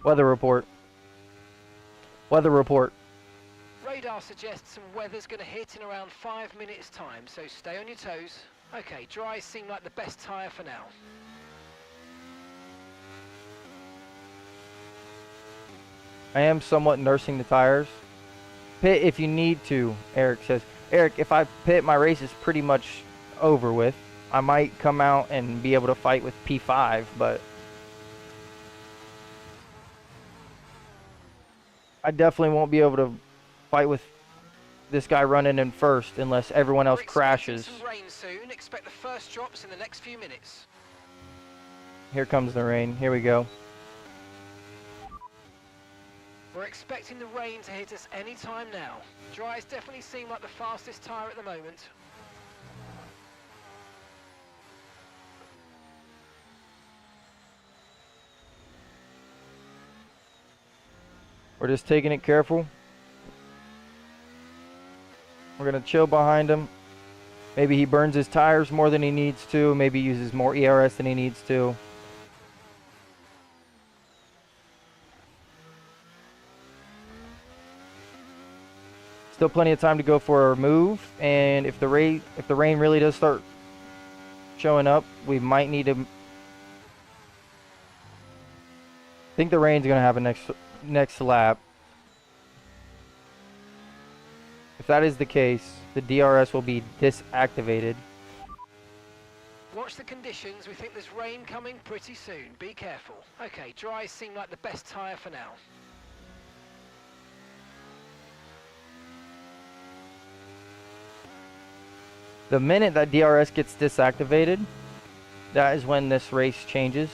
Weather report. Weather report. Radar suggests some weather's going to hit in around 5 minutes time, so stay on your toes. Okay, dries seem like the best tyre for now. I am somewhat nursing the tires. Pit if you need to, Eric says. Eric, if I pit, my race is pretty much over with. I might come out and be able to fight with P5, but I definitely won't be able to fight with this guy running in first unless everyone else crashes. Some rain soon. Expect the first drops in the next few minutes. Here comes the rain. Here we go. We're expecting the rain to hit us any time now. Dries definitely seem like the fastest tyre at the moment. We're just taking it careful. We're going to chill behind him. Maybe he burns his tires more than he needs to. Maybe uses more ERS than he needs to. Still plenty of time to go for a move, and if the rain really does start showing up, we might need to. I think the rain's going to have a next lap. If that is the case, the DRS will be disactivated. Watch the conditions. We think there's rain coming pretty soon. Be careful. Okay, dries seem like the best tyre for now. The minute that DRS gets disactivated, that is when this race changes.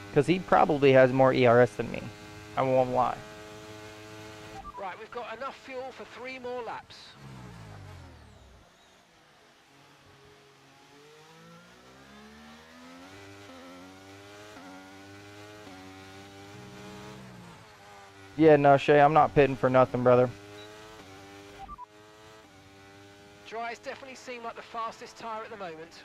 Because he probably has more ERS than me. I won't lie. Right, we've got enough fuel for 3 more laps. Yeah, no, Shay, I'm not pitting for nothing, brother. Dries definitely seem like the fastest tyre at the moment.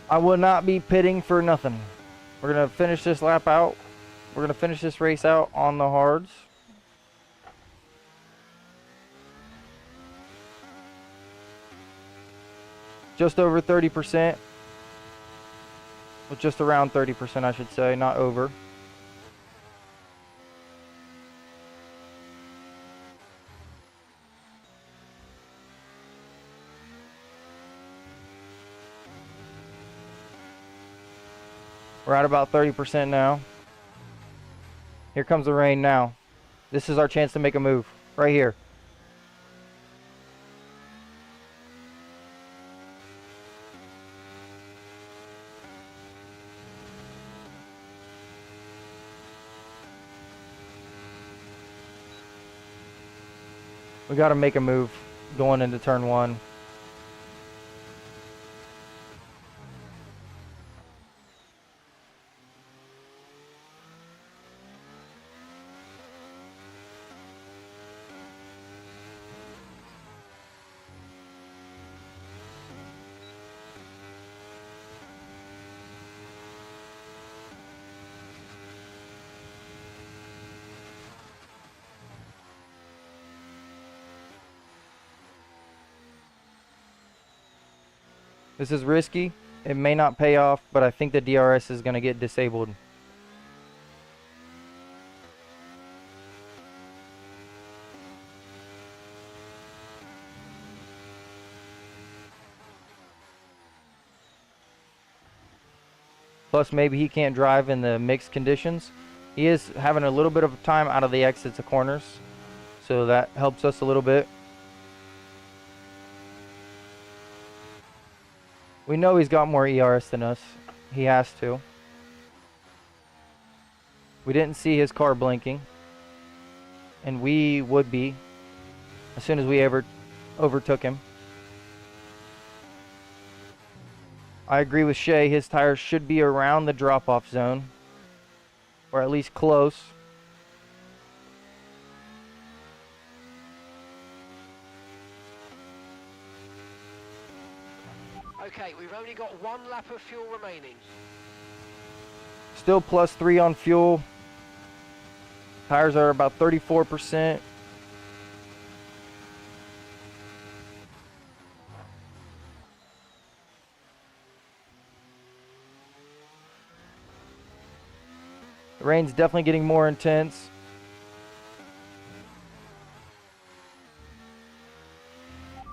I will not be pitting for nothing. We're going to finish this lap out. We're going to finish this race out on the hards. Just over 30%. Well, just around 30%, I should say, not over. We're at about 30% now. Here comes the rain now. This is our chance to make a move. Right here. We got to make a move going into turn 1. This is risky. It may not pay off, but I think the DRS is going to get disabled. Plus, maybe he can't drive in the mixed conditions. He is having a little bit of time out of the exits of corners, so that helps us a little bit. We know he's got more ERS than us. He has to. We didn't see his car blinking, and we would be as soon as we ever overtook him. I agree with Shay. His tires should be around the drop-off zone, or at least close. Okay, we've only got 1 lap of fuel remaining. Still +3 on fuel. Tires are about 34%. The rain's definitely getting more intense.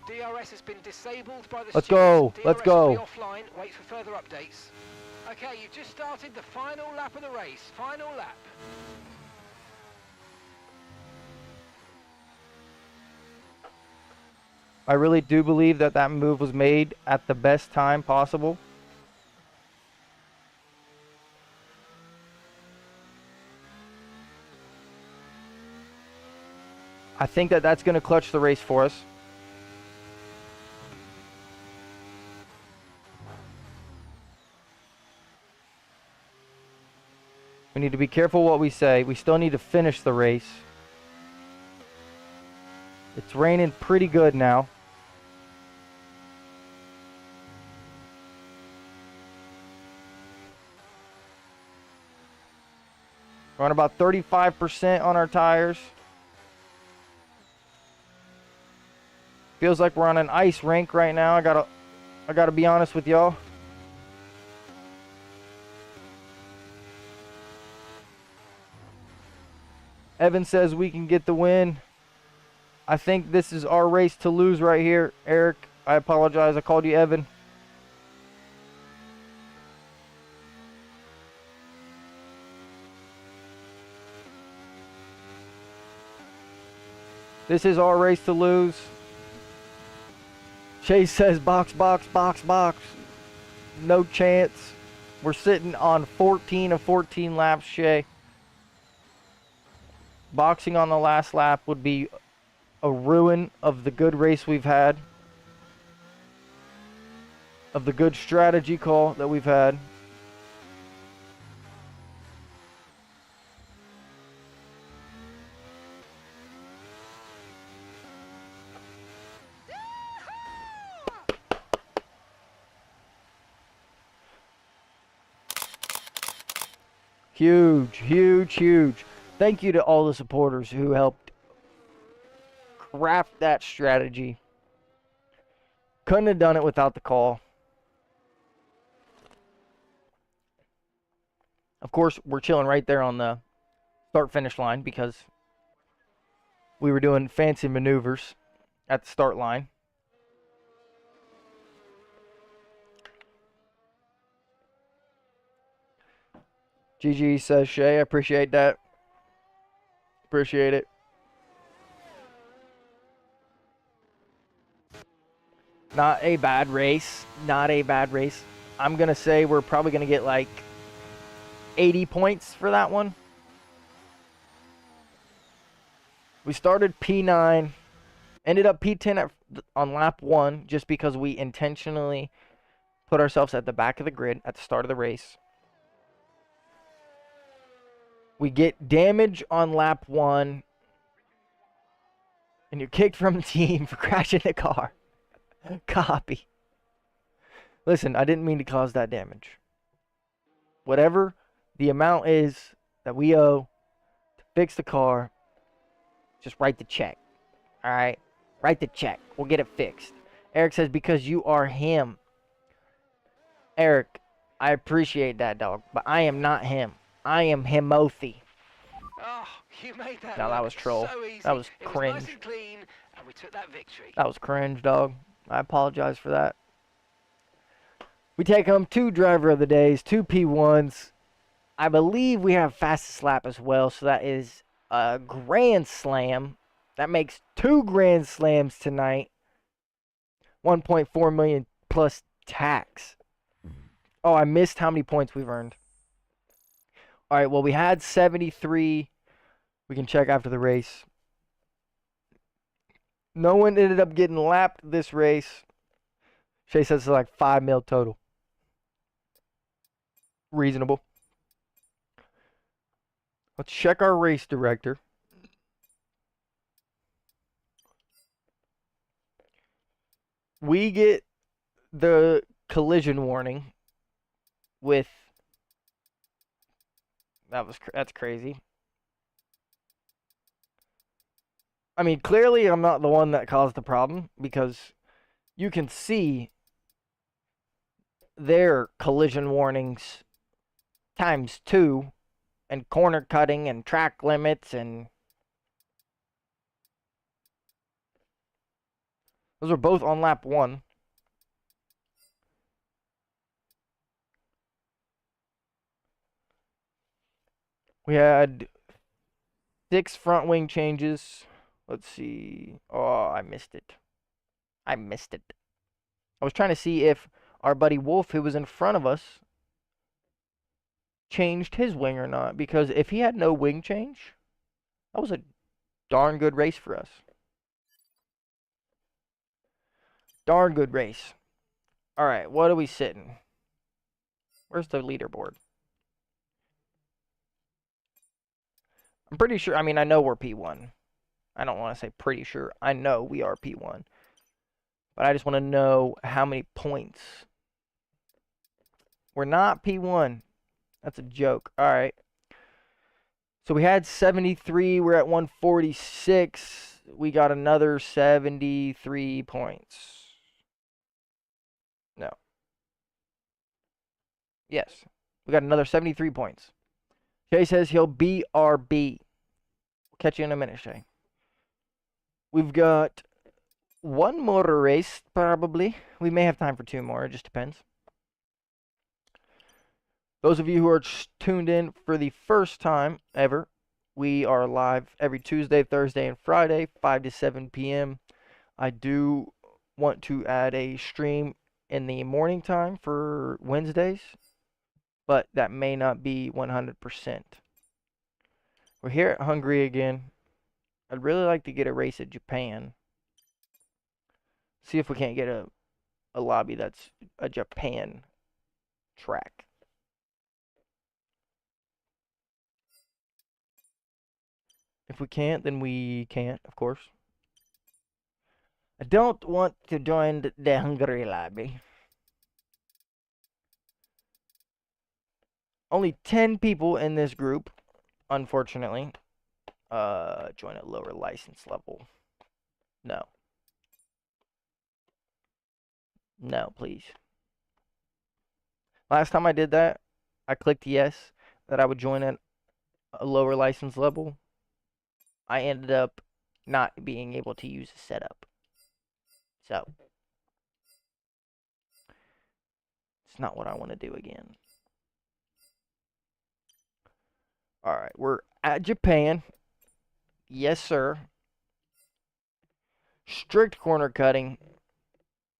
DRS has been disabled by the Let's students. go. DRS Let's go. will be offline. Wait for further updates. Okay, you've just started the final lap of the race. Final lap. I really do believe that that move was made at the best time possible. I think that that's going to clutch the race for us. We need to be careful what we say. We still need to finish the race. It's raining pretty good now. We're on about 35% on our tires. Feels like we're on an ice rink right now. I gotta be honest with y'all. Evan says we can get the win. I think this is our race to lose right here. Eric, I apologize. I called you Evan. This is our race to lose. Chase says box, box, box, box. No chance. We're sitting on 14 of 14 laps, Shay. Boxing on the last lap would be a ruin of the good race we've had. Of the good strategy call that we've had. Huge, huge, huge. Thank you to all the supporters who helped craft that strategy. Couldn't have done it without the call. Of course, we're chilling right there on the start-finish line because we were doing fancy maneuvers at the start line. GG, says Shay. I appreciate that. Appreciate it. Not a bad race. Not a bad race. I'm going to say we're probably going to get like 80 points for that one. We started P9. Ended up P10 on lap 1 just because we intentionally put ourselves at the back of the grid at the start of the race. We get damage on lap 1. And you're kicked from the team for crashing the car. Copy. Listen, I didn't mean to cause that damage. Whatever the amount is that we owe to fix the car, just write the check. Alright? Write the check. We'll get it fixed. Eric says, because you are him. Eric, I appreciate that, dog. But I am not him. I am Himothy. Oh, you made that. No, that was troll. So easy. That was It cringe. was nice and clean, and we took that victory. That was cringe, dog. I apologize for that. We take home 2 driver of the days, 2 P1s. I believe we have fastest lap as well, so that is a grand slam. That makes 2 grand slams tonight. 1.4 million plus tax. Oh, I missed how many points we've earned. All right, well, we had 73. We can check after the race. No one ended up getting lapped this race. Shay says it's like 5 mil total. Reasonable. Let's check our race director. We get the collision warning with... That's crazy. I mean, clearly I'm not the one that caused the problem because you can see their collision warnings times 2 and corner cutting and track limits and those are both on lap 1. We had 6 front wing changes. Let's see. Oh, I missed it. I was trying to see if our buddy Wolf, who was in front of us, changed his wing or not. Because if he had no wing change, that was a darn good race for us. Darn good race. All right, what are we sitting? Where's the leaderboard? I'm pretty sure. I mean, I know we're P1. I don't want to say pretty sure. I know we are P1. But I just want to know how many points. We're not P1. That's a joke. All right. So we had 73. We're at 146. We got another 73 points. No. Yes. We got another 73 points. Shay says he'll BRB. Catch you in a minute, Shay. We've got 1 more race, probably. We may have time for 2 more. It just depends. Those of you who are tuned in for the first time ever, we are live every Tuesday, Thursday, and Friday, 5 to 7 p.m. I do want to add a stream in the morning time for Wednesdays, but that may not be 100%. We're here at Hungary again. I'd really like to get a race at Japan. See if we can't get a lobby that's a Japan track. If we can't, then we can't, of course. I don't want to join the Hungary lobby. Only 10 people in this group, unfortunately. Join at lower license level. No. No, please. Last time I did that, I clicked yes, that I would join at a lower license level. I ended up not being able to use the setup. So, it's not what I want to do again. Alright, we're at Japan. Yes, sir. Strict corner cutting.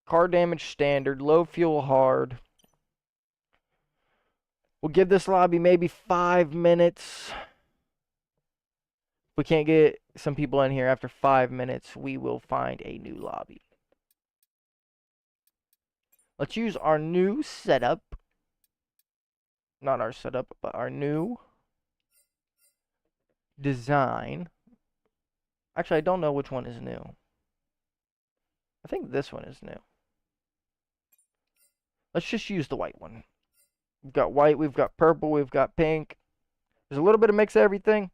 Car damage standard. Low fuel hard. We'll give this lobby maybe 5 minutes. If we can't get some people in here after 5 minutes, we will find a new lobby. Let's use our new setup. Not our setup, but our new design. Actually, I don't know which one is new. I think this one is new. Let's just use the white one. We've got white, we've got purple, we've got pink. There's a little bit of mix of everything.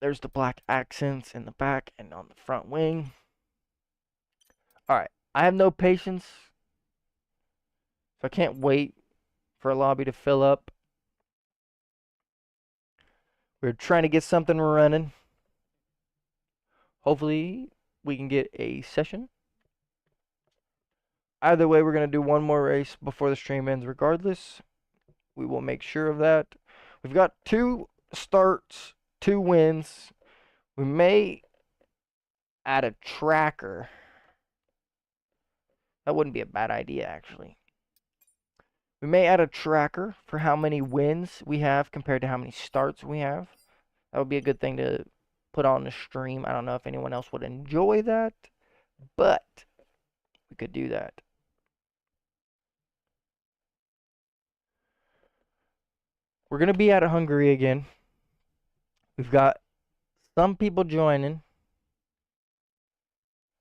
There's the black accents in the back and on the front wing. Alright, I have no patience. So I can't wait for a lobby to fill up. We're trying to get something running. Hopefully, we can get a session. Either way, we're going to do one more race before the stream ends regardless. We will make sure of that. We've got 2 starts, 2 wins. We may add a tracker. That wouldn't be a bad idea, actually. We may add a tracker for how many wins we have compared to how many starts we have. That would be a good thing to put on the stream. I don't know if anyone else would enjoy that, but we could do that. We're going to be out of Hungary again. We've got some people joining.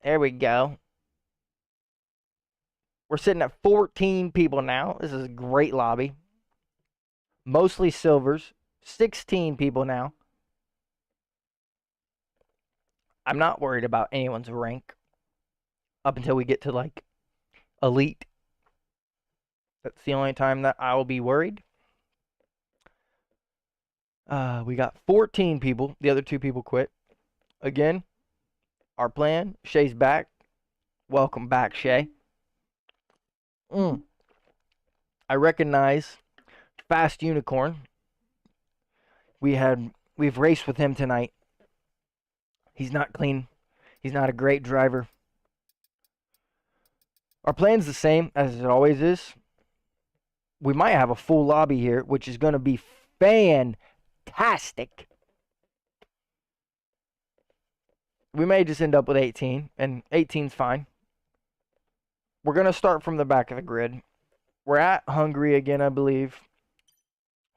There we go. We're sitting at 14 people now. This is a great lobby. Mostly silvers. 16 people now. I'm not worried about anyone's rank up until we get to, like, elite. That's the only time that I will be worried. We got 14 people. The other 2 people quit. Again, our plan. Shay's back. Welcome back, Shay. I recognize Fast Unicorn. We've raced with him tonight. He's not clean. He's not a great driver. Our plan's the same as it always is. We might have a full lobby here, which is going to be fantastic. We may just end up with 18, and 18's fine. We're going to start from the back of the grid. We're at Hungary again, I believe.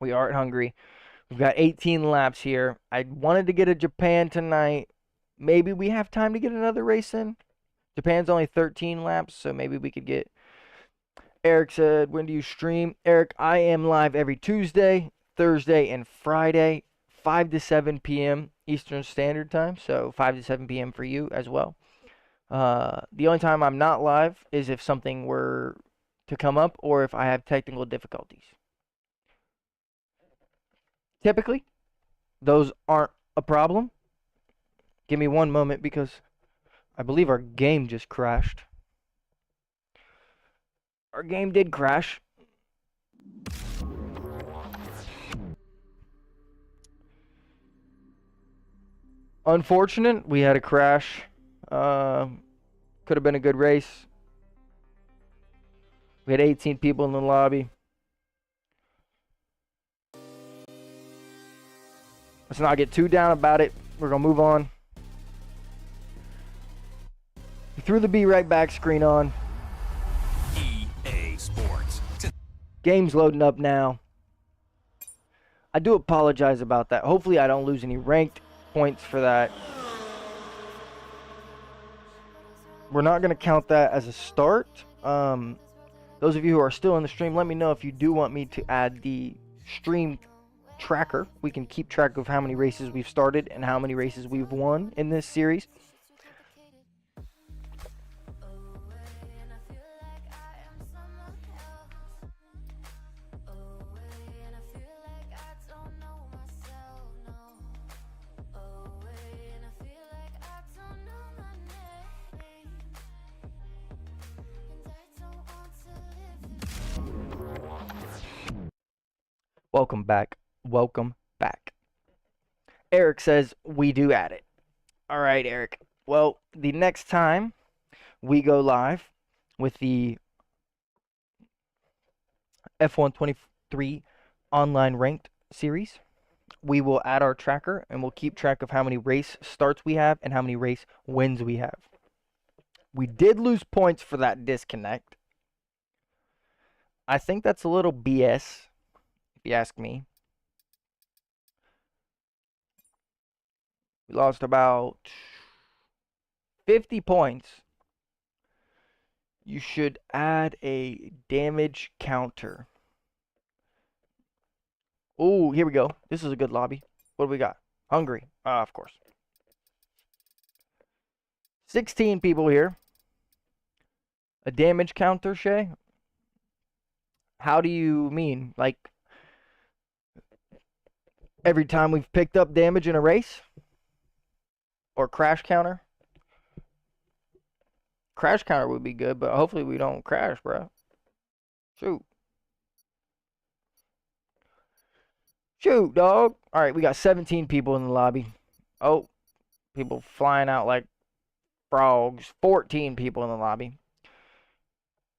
We are at Hungary. We've got 18 laps here. I wanted to get a Japan tonight. Maybe we have time to get another race in. Japan's only 13 laps, so maybe we could get... Eric said, when do you stream? Eric, I am live every Tuesday, Thursday, and Friday, 5 to 7 p.m. Eastern Standard Time, so 5 to 7 p.m. for you as well. The only time I'm not live is if something were to come up or if I have technical difficulties. Typically, those aren't a problem. Give me one moment because I believe our game just crashed. Our game did crash. Unfortunate, we had a crash. Could have been a good race. We had 18 people in the lobby. Let's not get too down about it. We're going to move on. We threw the Be Right Back screen on. EA Sports. Game's loading up now. I do apologize about that. Hopefully I don't lose any ranked points for that. We're not going to count that as a start. Those of you who are still in the stream, let me know if you do want me to add the stream tracker. We can keep track of how many races we've started and how many races we've won in this series. Welcome back. Welcome back. Eric says we do add it. All right, Eric. Well, the next time we go live with the F123 online ranked series, we will add our tracker and we'll keep track of how many race starts we have and how many race wins we have. We did lose points for that disconnect. I think that's a little BS, if you ask me. We lost about 50 points. You should add a damage counter. Oh, here we go. This is a good lobby. What do we got? Hungry. Of course. 16 people here. A damage counter, Shay? How do you mean? Like, every time we've picked up damage in a race? Or crash counter? Crash counter would be good, but hopefully we don't crash, bro. Shoot. Shoot, dog. All right, we got 17 people in the lobby. Oh, people flying out like frogs. 14 people in the lobby.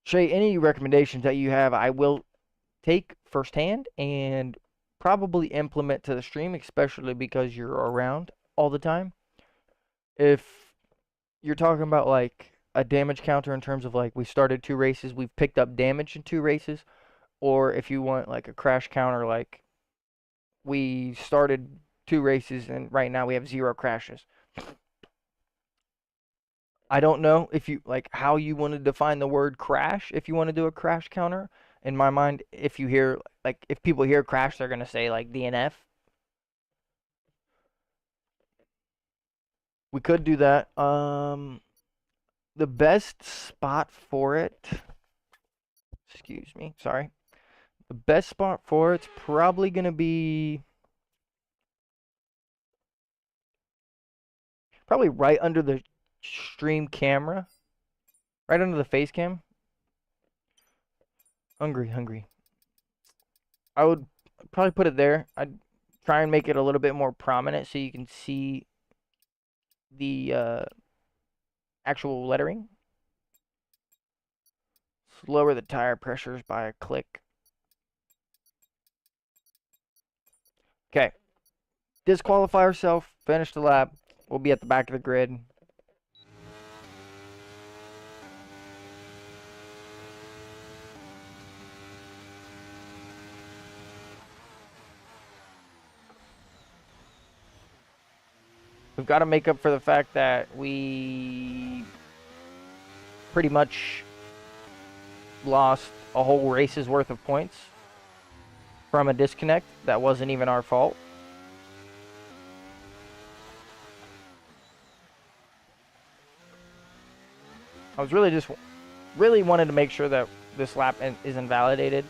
Shay, any recommendations that you have, I will take firsthand and probably implement to the stream, especially because you're around all the time. If you're talking about like a damage counter in terms of like we started 2 races, we've picked up damage in 2 races, or if you want like a crash counter, like we started 2 races and right now we have 0 crashes. I don't know if you like how you want to define the word crash. If you want to do a crash counter, in my mind, if you hear like if people hear crash, they're gonna say like DNF. We could do that. The best spot for it. Excuse me. Sorry. The best spot for it's probably gonna be probably right under the stream camera, right under the face cam. Hungry. I would probably put it there. I'd try and make it a little bit more prominent so you can see the actual lettering. Lower the tire pressures by a click. Okay. Disqualify ourselves. Finish the lap. We'll be at the back of the grid. We've got to make up for the fact that we pretty much lost a whole race's worth of points from a disconnect that wasn't even our fault. I was really wanted to make sure that this lap is invalidated.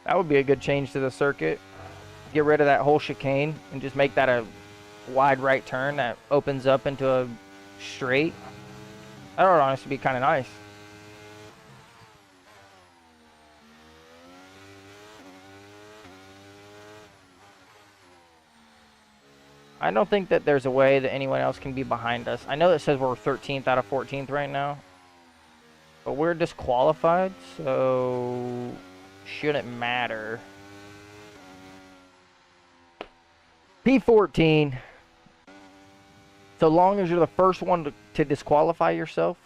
That would be a good change to the circuit. Get rid of that whole chicane and just make that a wide right turn that opens up into a straight. That would honestly be kind of nice. I don't think that there's a way that anyone else can be behind us. I know it says we're 13th out of 14th right now, but we're disqualified, so shouldn't matter. P14. So long as you're the first one to disqualify yourself,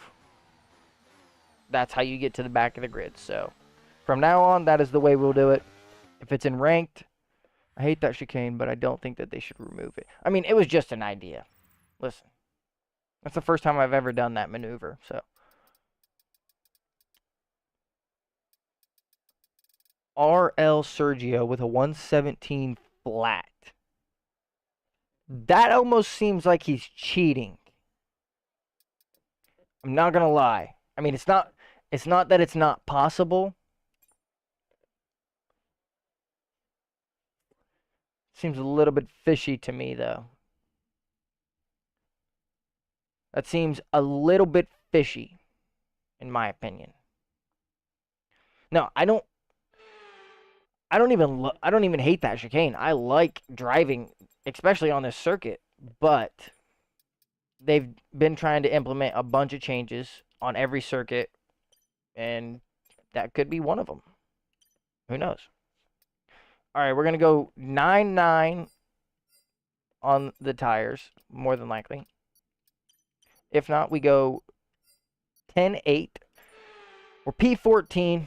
that's how you get to the back of the grid. So from now on, that is the way we'll do it. If it's in ranked, I hate that chicane, but I don't think that they should remove it. I mean, it was just an idea. Listen, that's the first time I've ever done that maneuver, so. RL Sergio with a 117 flat. That almost seems like he's cheating. I'm not gonna lie. I mean, it's not that it's not possible. Seems a little bit fishy to me, though. That seems a little bit fishy, in my opinion. No, I don't even hate that chicane. I like driving, especially on this circuit, but they've been trying to implement a bunch of changes on every circuit, and that could be one of them. Who knows? All right, we're going to go 9.9 on the tires, more than likely. If not, we go 10.8 or P14,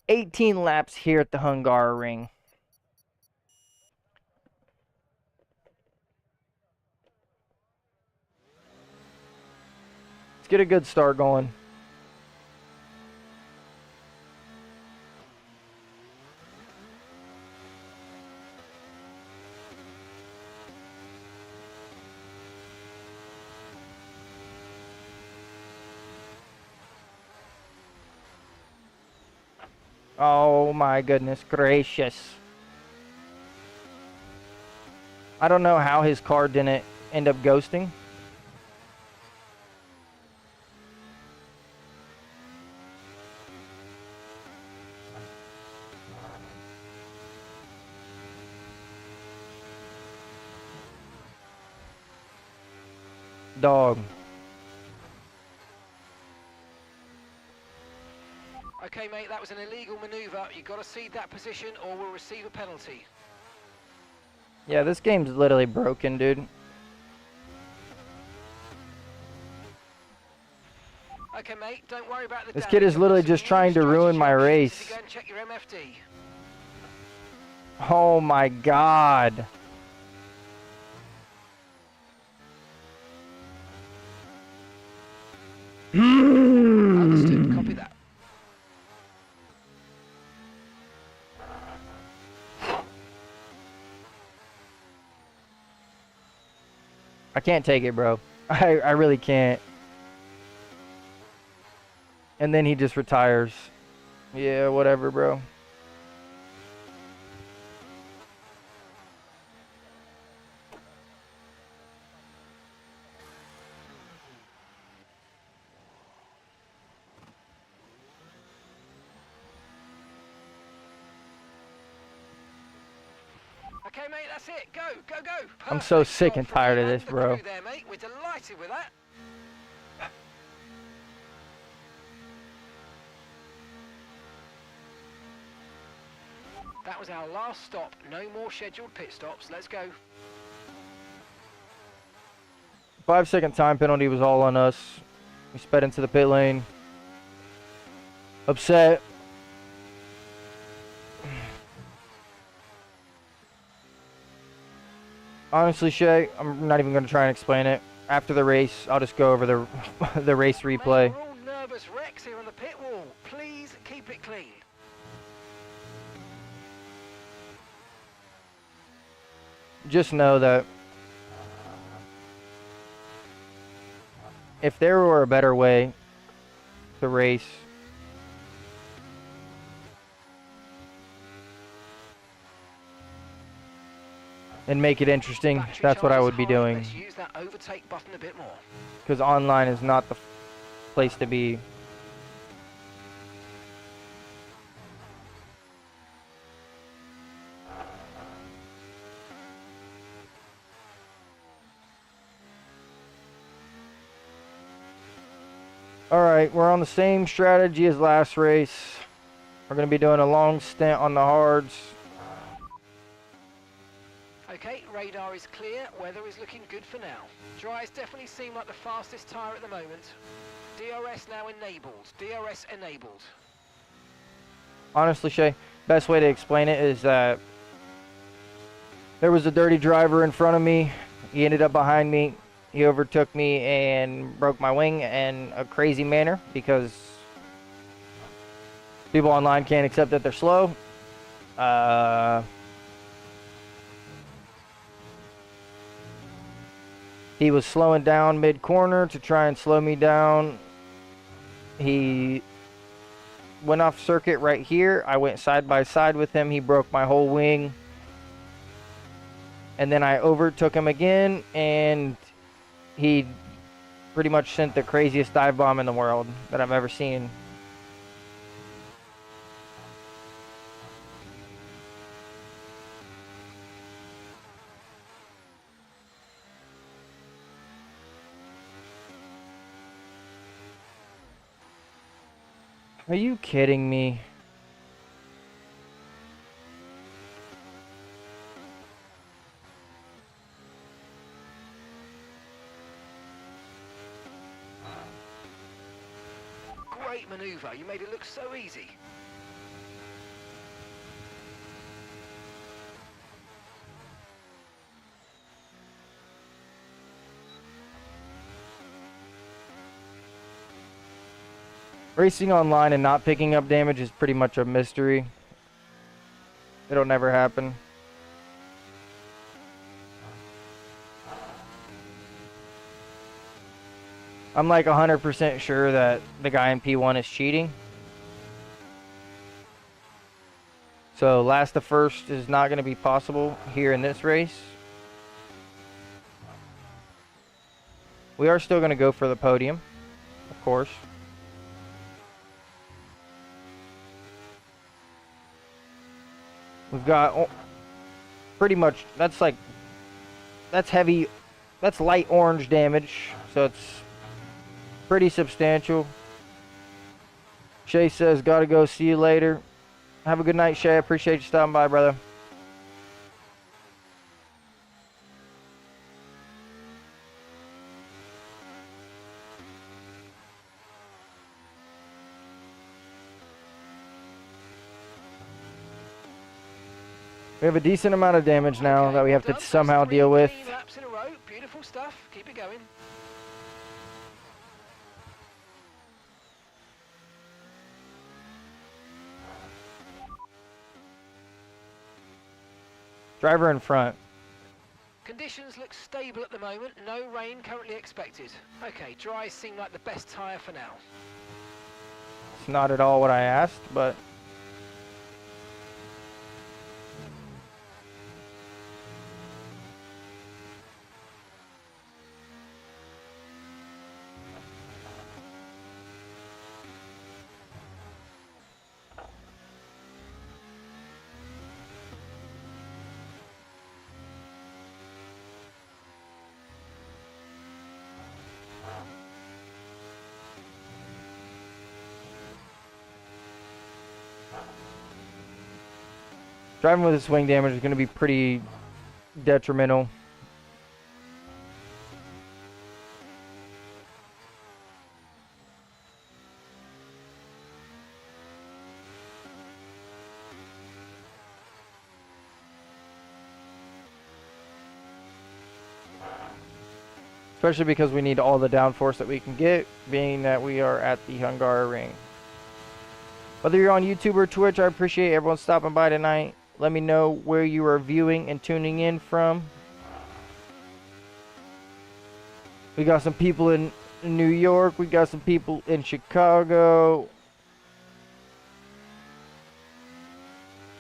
18 laps here at the Hungaroring. Let's get a good start going. Oh my goodness gracious. I don't know how his car didn't end up ghosting. Dog. Okay, mate, that was an illegal manoeuvre. You've got to cede that position or we'll receive a penalty. Yeah, this game's literally broken, dude. Okay, mate, don't worry about the This damage. kid is I've got literally some just new trying to strategy ruin my options race. if you go and check your MFD. Oh my god. Understood, copy that. I can't take it, bro. I really can't. And then he just retires. Yeah, whatever, bro. Okay, mate, that's it. Go, go, go. I'm so Perfect sick job and from tired you of and this, the bro. crew there, mate. We're delighted with that. That was our last stop. No more scheduled pit stops. Let's go. 5-second time penalty was all on us. We sped into the pit lane. Upset. Honestly, Shay, I'm not even going to try and explain it. After the race, I'll just go over the the race replay. Mate, we're all nervous wrecks here on the pit wall. Please keep it clean. Just know that if there were a better way to race, and make it interesting, Battery that's what I charge is would be high. doing. Let's use that overtake button a bit more. Because online is not the place to be. Alright, we're on the same strategy as last race. We're going to be doing a long stint on the hards. Okay, radar is clear. Weather is looking good for now. Dries definitely seem like the fastest tyre at the moment. DRS now enabled. DRS enabled. Honestly, Shay, best way to explain it is that there was a dirty driver in front of me. He ended up behind me. He overtook me and broke my wing in a crazy manner because people online can't accept that they're slow. He was slowing down mid-corner to try and slow me down. He went off circuit right here. I went side by side with him. He broke my whole wing. and then I overtook him again, and he pretty much sent the craziest dive bomb in the world that I've ever seen. Are you kidding me? Great maneuver. You made it look so easy. Racing online and not picking up damage is pretty much a mystery. It'll never happen. I'm like 100% sure that the guy in P1 is cheating. So last to first is not going to be possible here in this race. We are still going to go for the podium, of course. We've got pretty much, that's heavy, that's light orange damage, so it's pretty substantial. Shay says, gotta go, see you later. Have a good night, Shay. I appreciate you stopping by, brother. We have a decent amount of damage now that we have to somehow deal with. 3 laps in a row. Beautiful stuff. Keep it going. Driver in front. Conditions look stable at the moment. No rain currently expected. Okay, dry seem like the best tyre for now. It's not at all what I asked, but driving with a swing damage is going to be pretty detrimental. Especially because we need all the downforce that we can get, being that we are at the Hungara Ring. Whether you're on YouTube or Twitch, I appreciate everyone stopping by tonight. Let me know where you are viewing and tuning in from. We got some people in New York. We got some people in Chicago.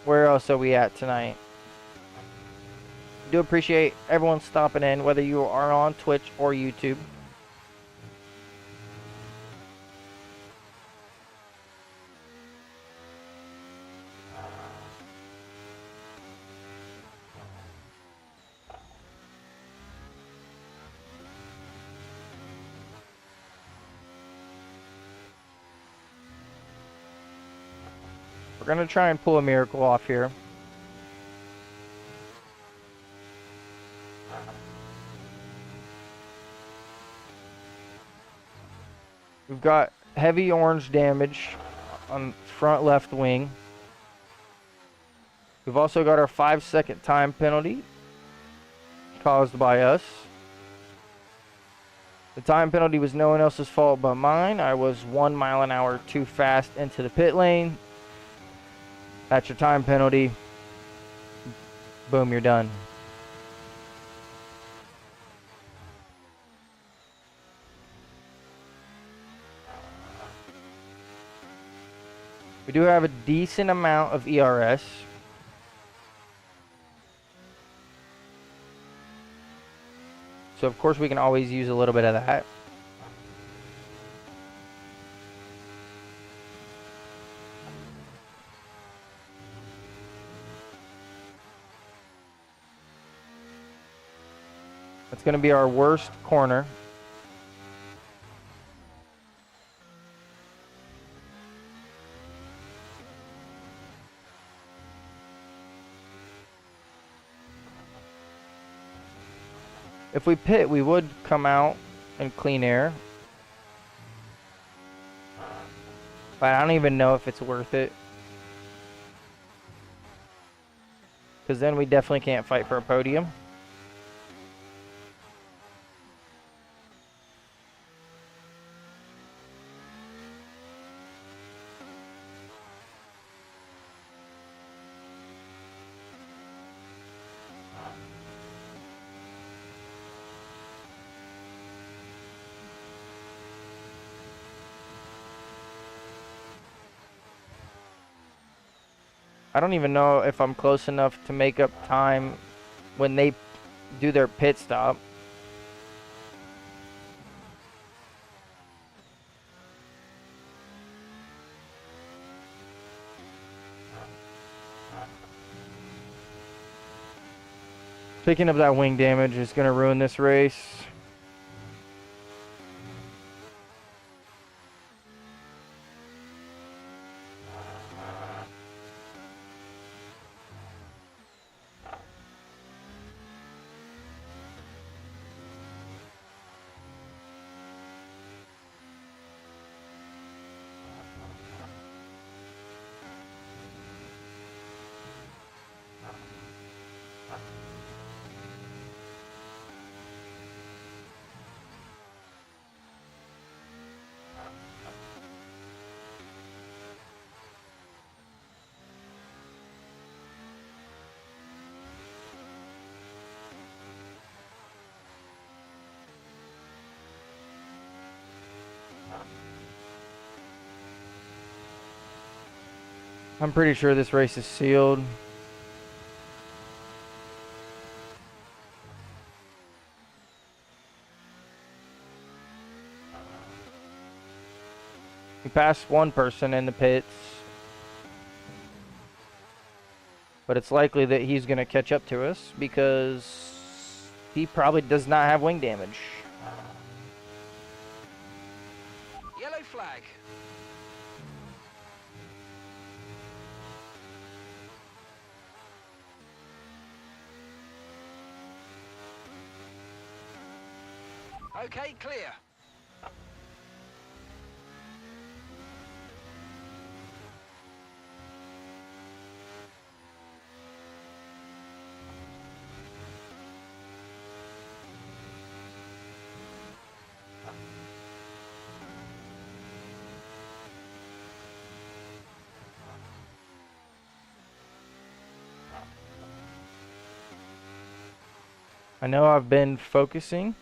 Where else are we at tonight? Do appreciate everyone stopping in, whether you are on Twitch or YouTube. We're going to try and pull a miracle off here. We've got heavy orange damage on front left wing. We've also got our 5-second time penalty caused by us. The time penalty was no one else's fault but mine. I was 1 mile an hour too fast into the pit lane. That's your time penalty. Boom, you're done. We do have a decent amount of ERS. So of course we can always use a little bit of that. It's going to be our worst corner. If we pit, we would come out in clean air. But I don't even know if it's worth it. Because then we definitely can't fight for a podium. I don't even know if I'm close enough to make up time when they do their pit stop. Picking up that wing damage is going to ruin this race. I'm pretty sure this race is sealed. We passed one person in the pits. But it's likely that he's going to catch up to us because he probably does not have wing damage. Yellow flag. Okay, clear. I know I've been focusing.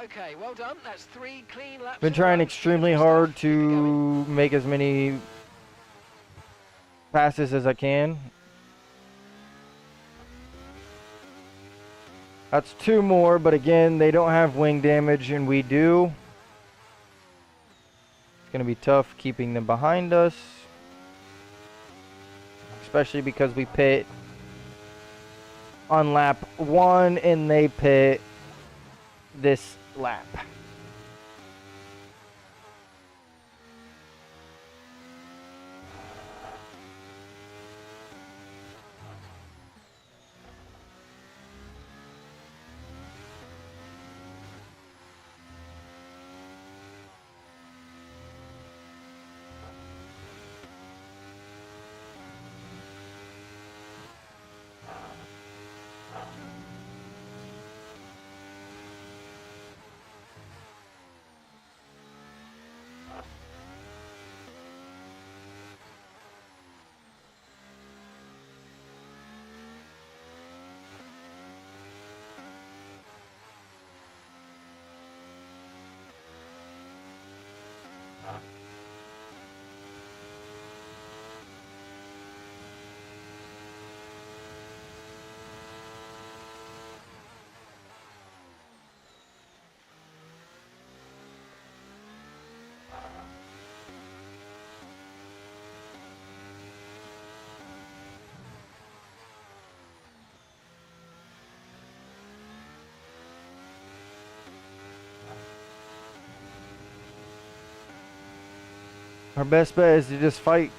Okay, well done. That's 3 clean laps. Been trying extremely hard to make as many passes as I can. That's 2 more, but again, they don't have wing damage and we do. It's going to be tough keeping them behind us. Especially because we pit on lap 1 and they pit this lap. Our best bet is to just fight.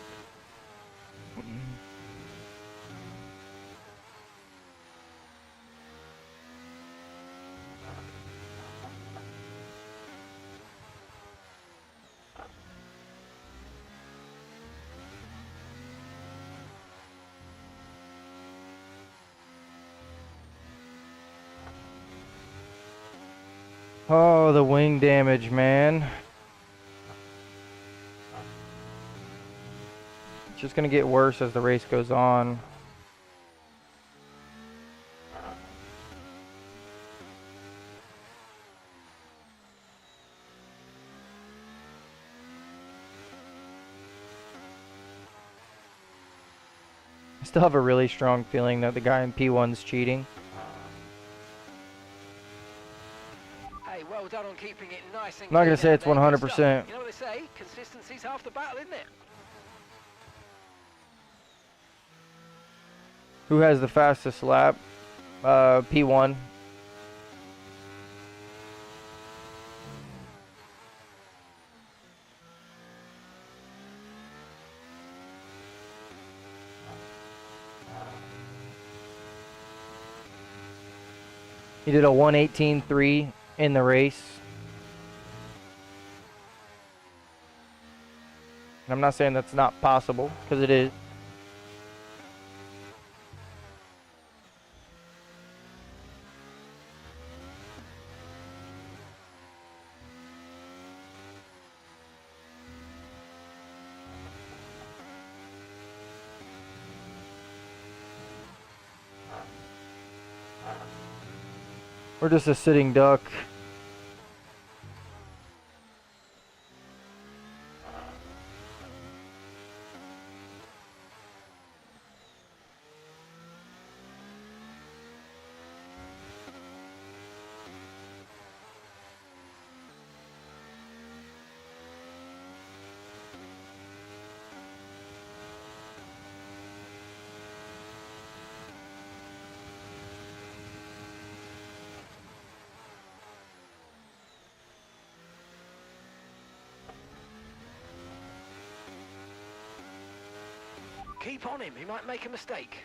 Oh, the wing damage, man. It's just gonna get worse as the race goes on. I still have a really strong feeling that the guy in P1's cheating. Hey, well done on keeping it nice and I'm not gonna clean say out it's there. Good stuff. 100%. You know what they say? Consistency's half the battle, isn't it? Who has the fastest lap? P1. He did a 1:18.3 in the race. And I'm not saying that's not possible, because it is. We're just a sitting duck. Keep on him, he might make a mistake.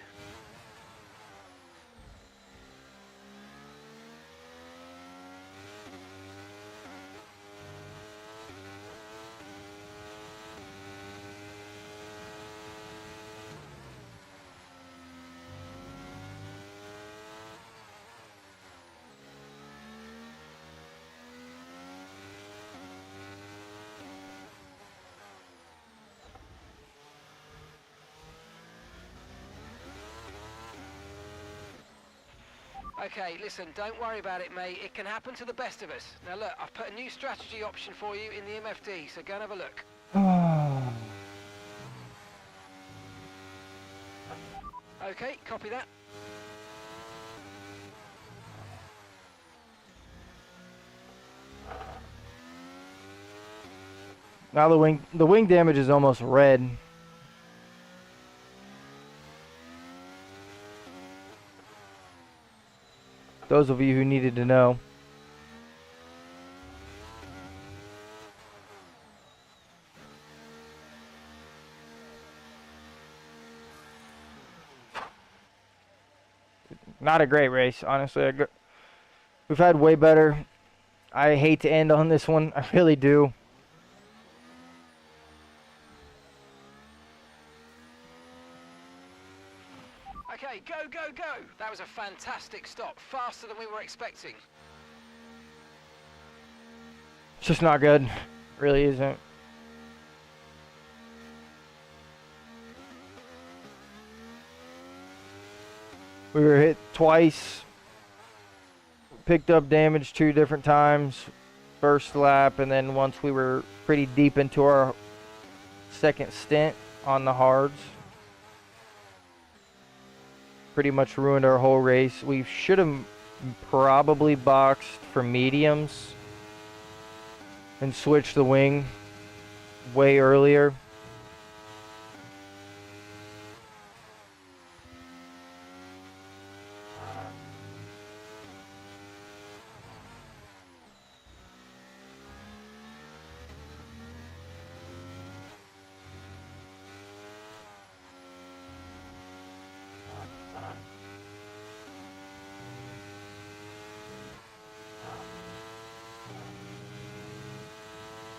Okay, listen, don't worry about it, mate. It can happen to the best of us. Now look, I've put a new strategy option for you in the MFD, so go and have a look. Okay, copy that. Now the wing damage is almost red. Those of you who needed to know. Not a great race, honestly. We've had way better. I hate to end on this one. I really do. Okay, go, go, go! That was a fantastic stop, faster than we were expecting. It's just not good. It really isn't. We were hit twice. Picked up damage 2 different times. First lap, and then once we were pretty deep into our second stint on the hards. Pretty much ruined our whole race. We should have probably boxed for mediums and switched the wing way earlier.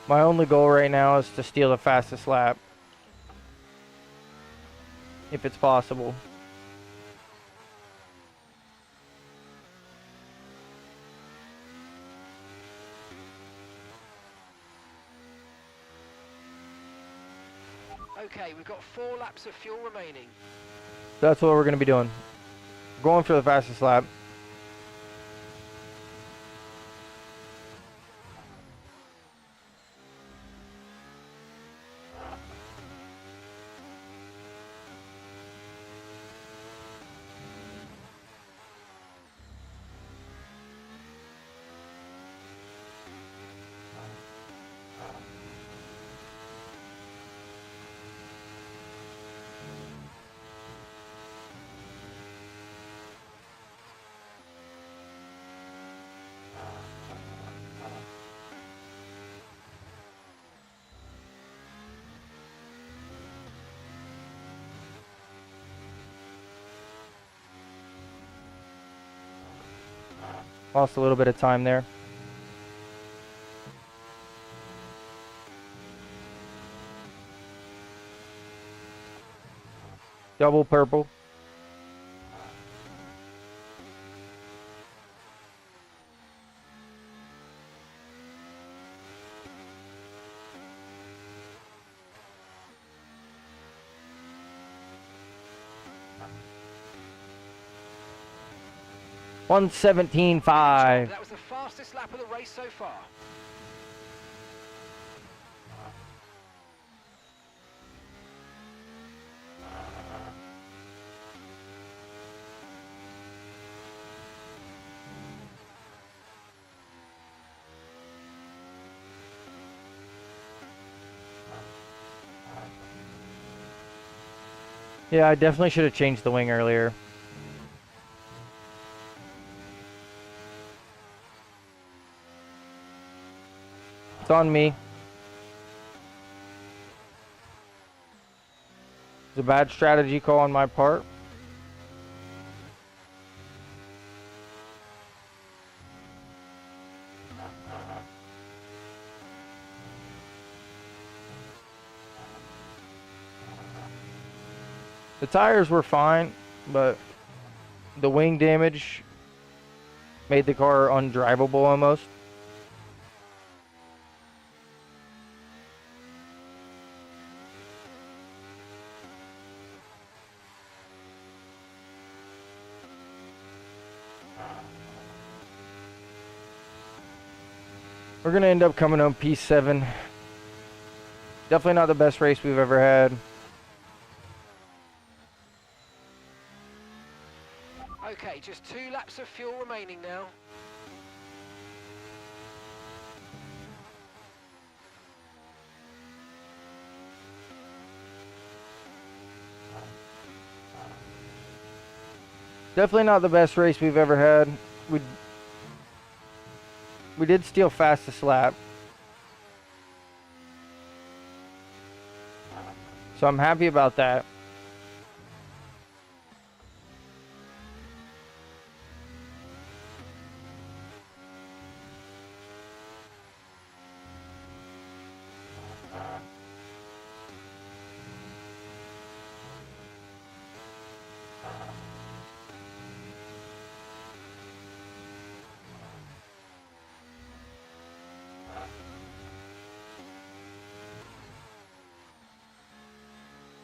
My only goal right now is to steal the fastest lap. If it's possible. Okay, we've got 4 laps of fuel remaining. That's what we're going to be doing. Going for the fastest lap. Lost a little bit of time there. Double purple. .117.5. That was the fastest lap of the race so far. Yeah, I definitely should have changed the wing earlier. It's on me. It's a bad strategy call on my part. The tires were fine, but the wing damage made the car undrivable almost. We're going to end up coming home P7. Definitely not the best race we've ever had. Okay, just 2 laps of fuel remaining now. Definitely not the best race we've ever had. We did steal fastest lap. So I'm happy about that.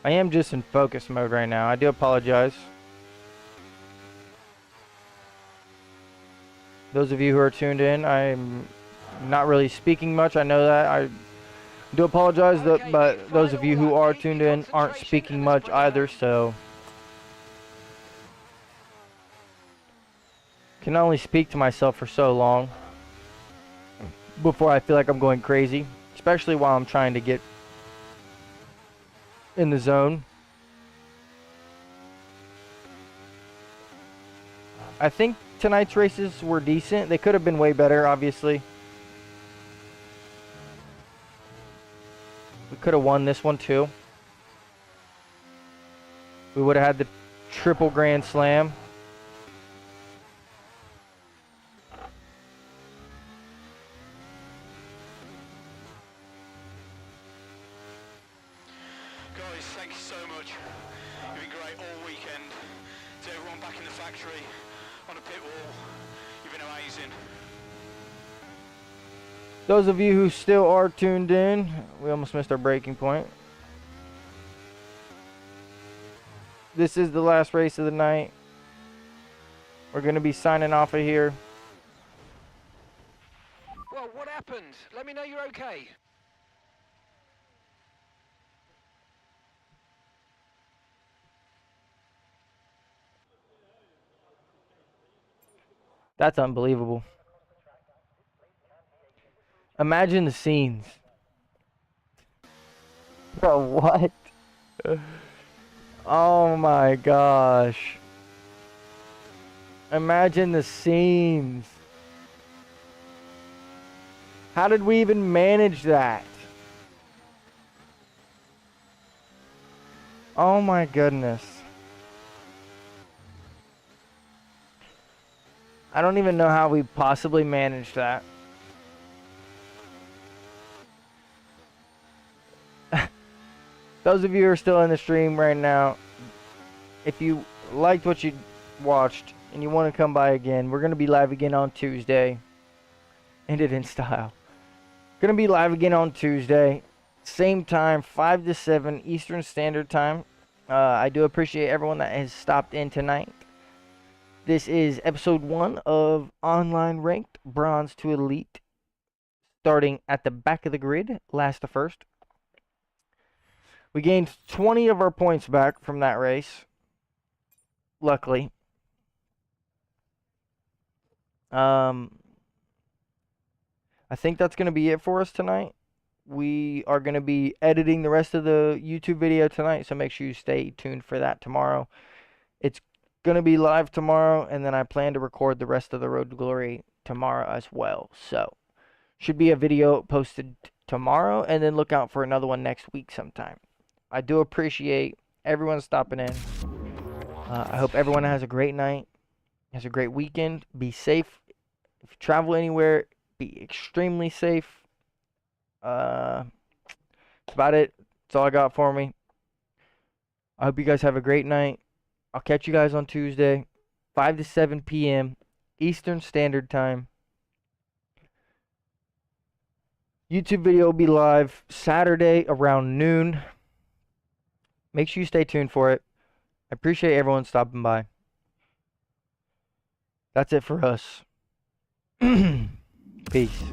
I am just in focus mode right now. I do apologize. Those of you who are tuned in, I'm not really speaking much. I know that. I do apologize, but those of you who are tuned in aren't speaking much either, so can only speak to myself for so long before I feel like I'm going crazy, especially while I'm trying to get in the zone. I think tonight's races were decent. They could have been way better, obviously. We could have won this one too. We would have had the triple grand slam. Guys, thank you so much. You've been great all weekend. To everyone back in the factory, on the pit wall, you've been amazing. Those of you who still are tuned in, we almost missed our breaking point. This is the last race of the night. We're going to be signing off of here. Well, what happened? Let me know you're okay. That's unbelievable. Imagine the scenes. Bro, what? Oh my gosh. Imagine the scenes. How did we even manage that? Oh my goodness. I don't even know how we possibly managed that. Those of you who are still in the stream right now, if you liked what you watched and you want to come by again, we're going to be live again on Tuesday. Ended in style. Going to be live again on Tuesday. Same time, 5 to 7 Eastern Standard Time. I do appreciate everyone that has stopped in tonight. This is episode 1 of Online Ranked, Bronze to Elite. Starting at the back of the grid, last to first. We gained 20 of our points back from that race. Luckily. I think that's going to be it for us tonight. We are going to be editing the rest of the YouTube video tonight, so make sure you stay tuned for that tomorrow. It's going to be live tomorrow, and then I plan to record the rest of the Road to Glory tomorrow as well. So, should be a video posted tomorrow, and then look out for another one next week sometime. I do appreciate everyone stopping in. I hope everyone has a great night, has a great weekend. Be safe. If you travel anywhere, be extremely safe. That's about it. That's all I got for me. I hope you guys have a great night. I'll catch you guys on Tuesday, 5 to 7 p.m. Eastern Standard Time. YouTube video will be live Saturday around noon. Make sure you stay tuned for it. I appreciate everyone stopping by. That's it for us. Peace.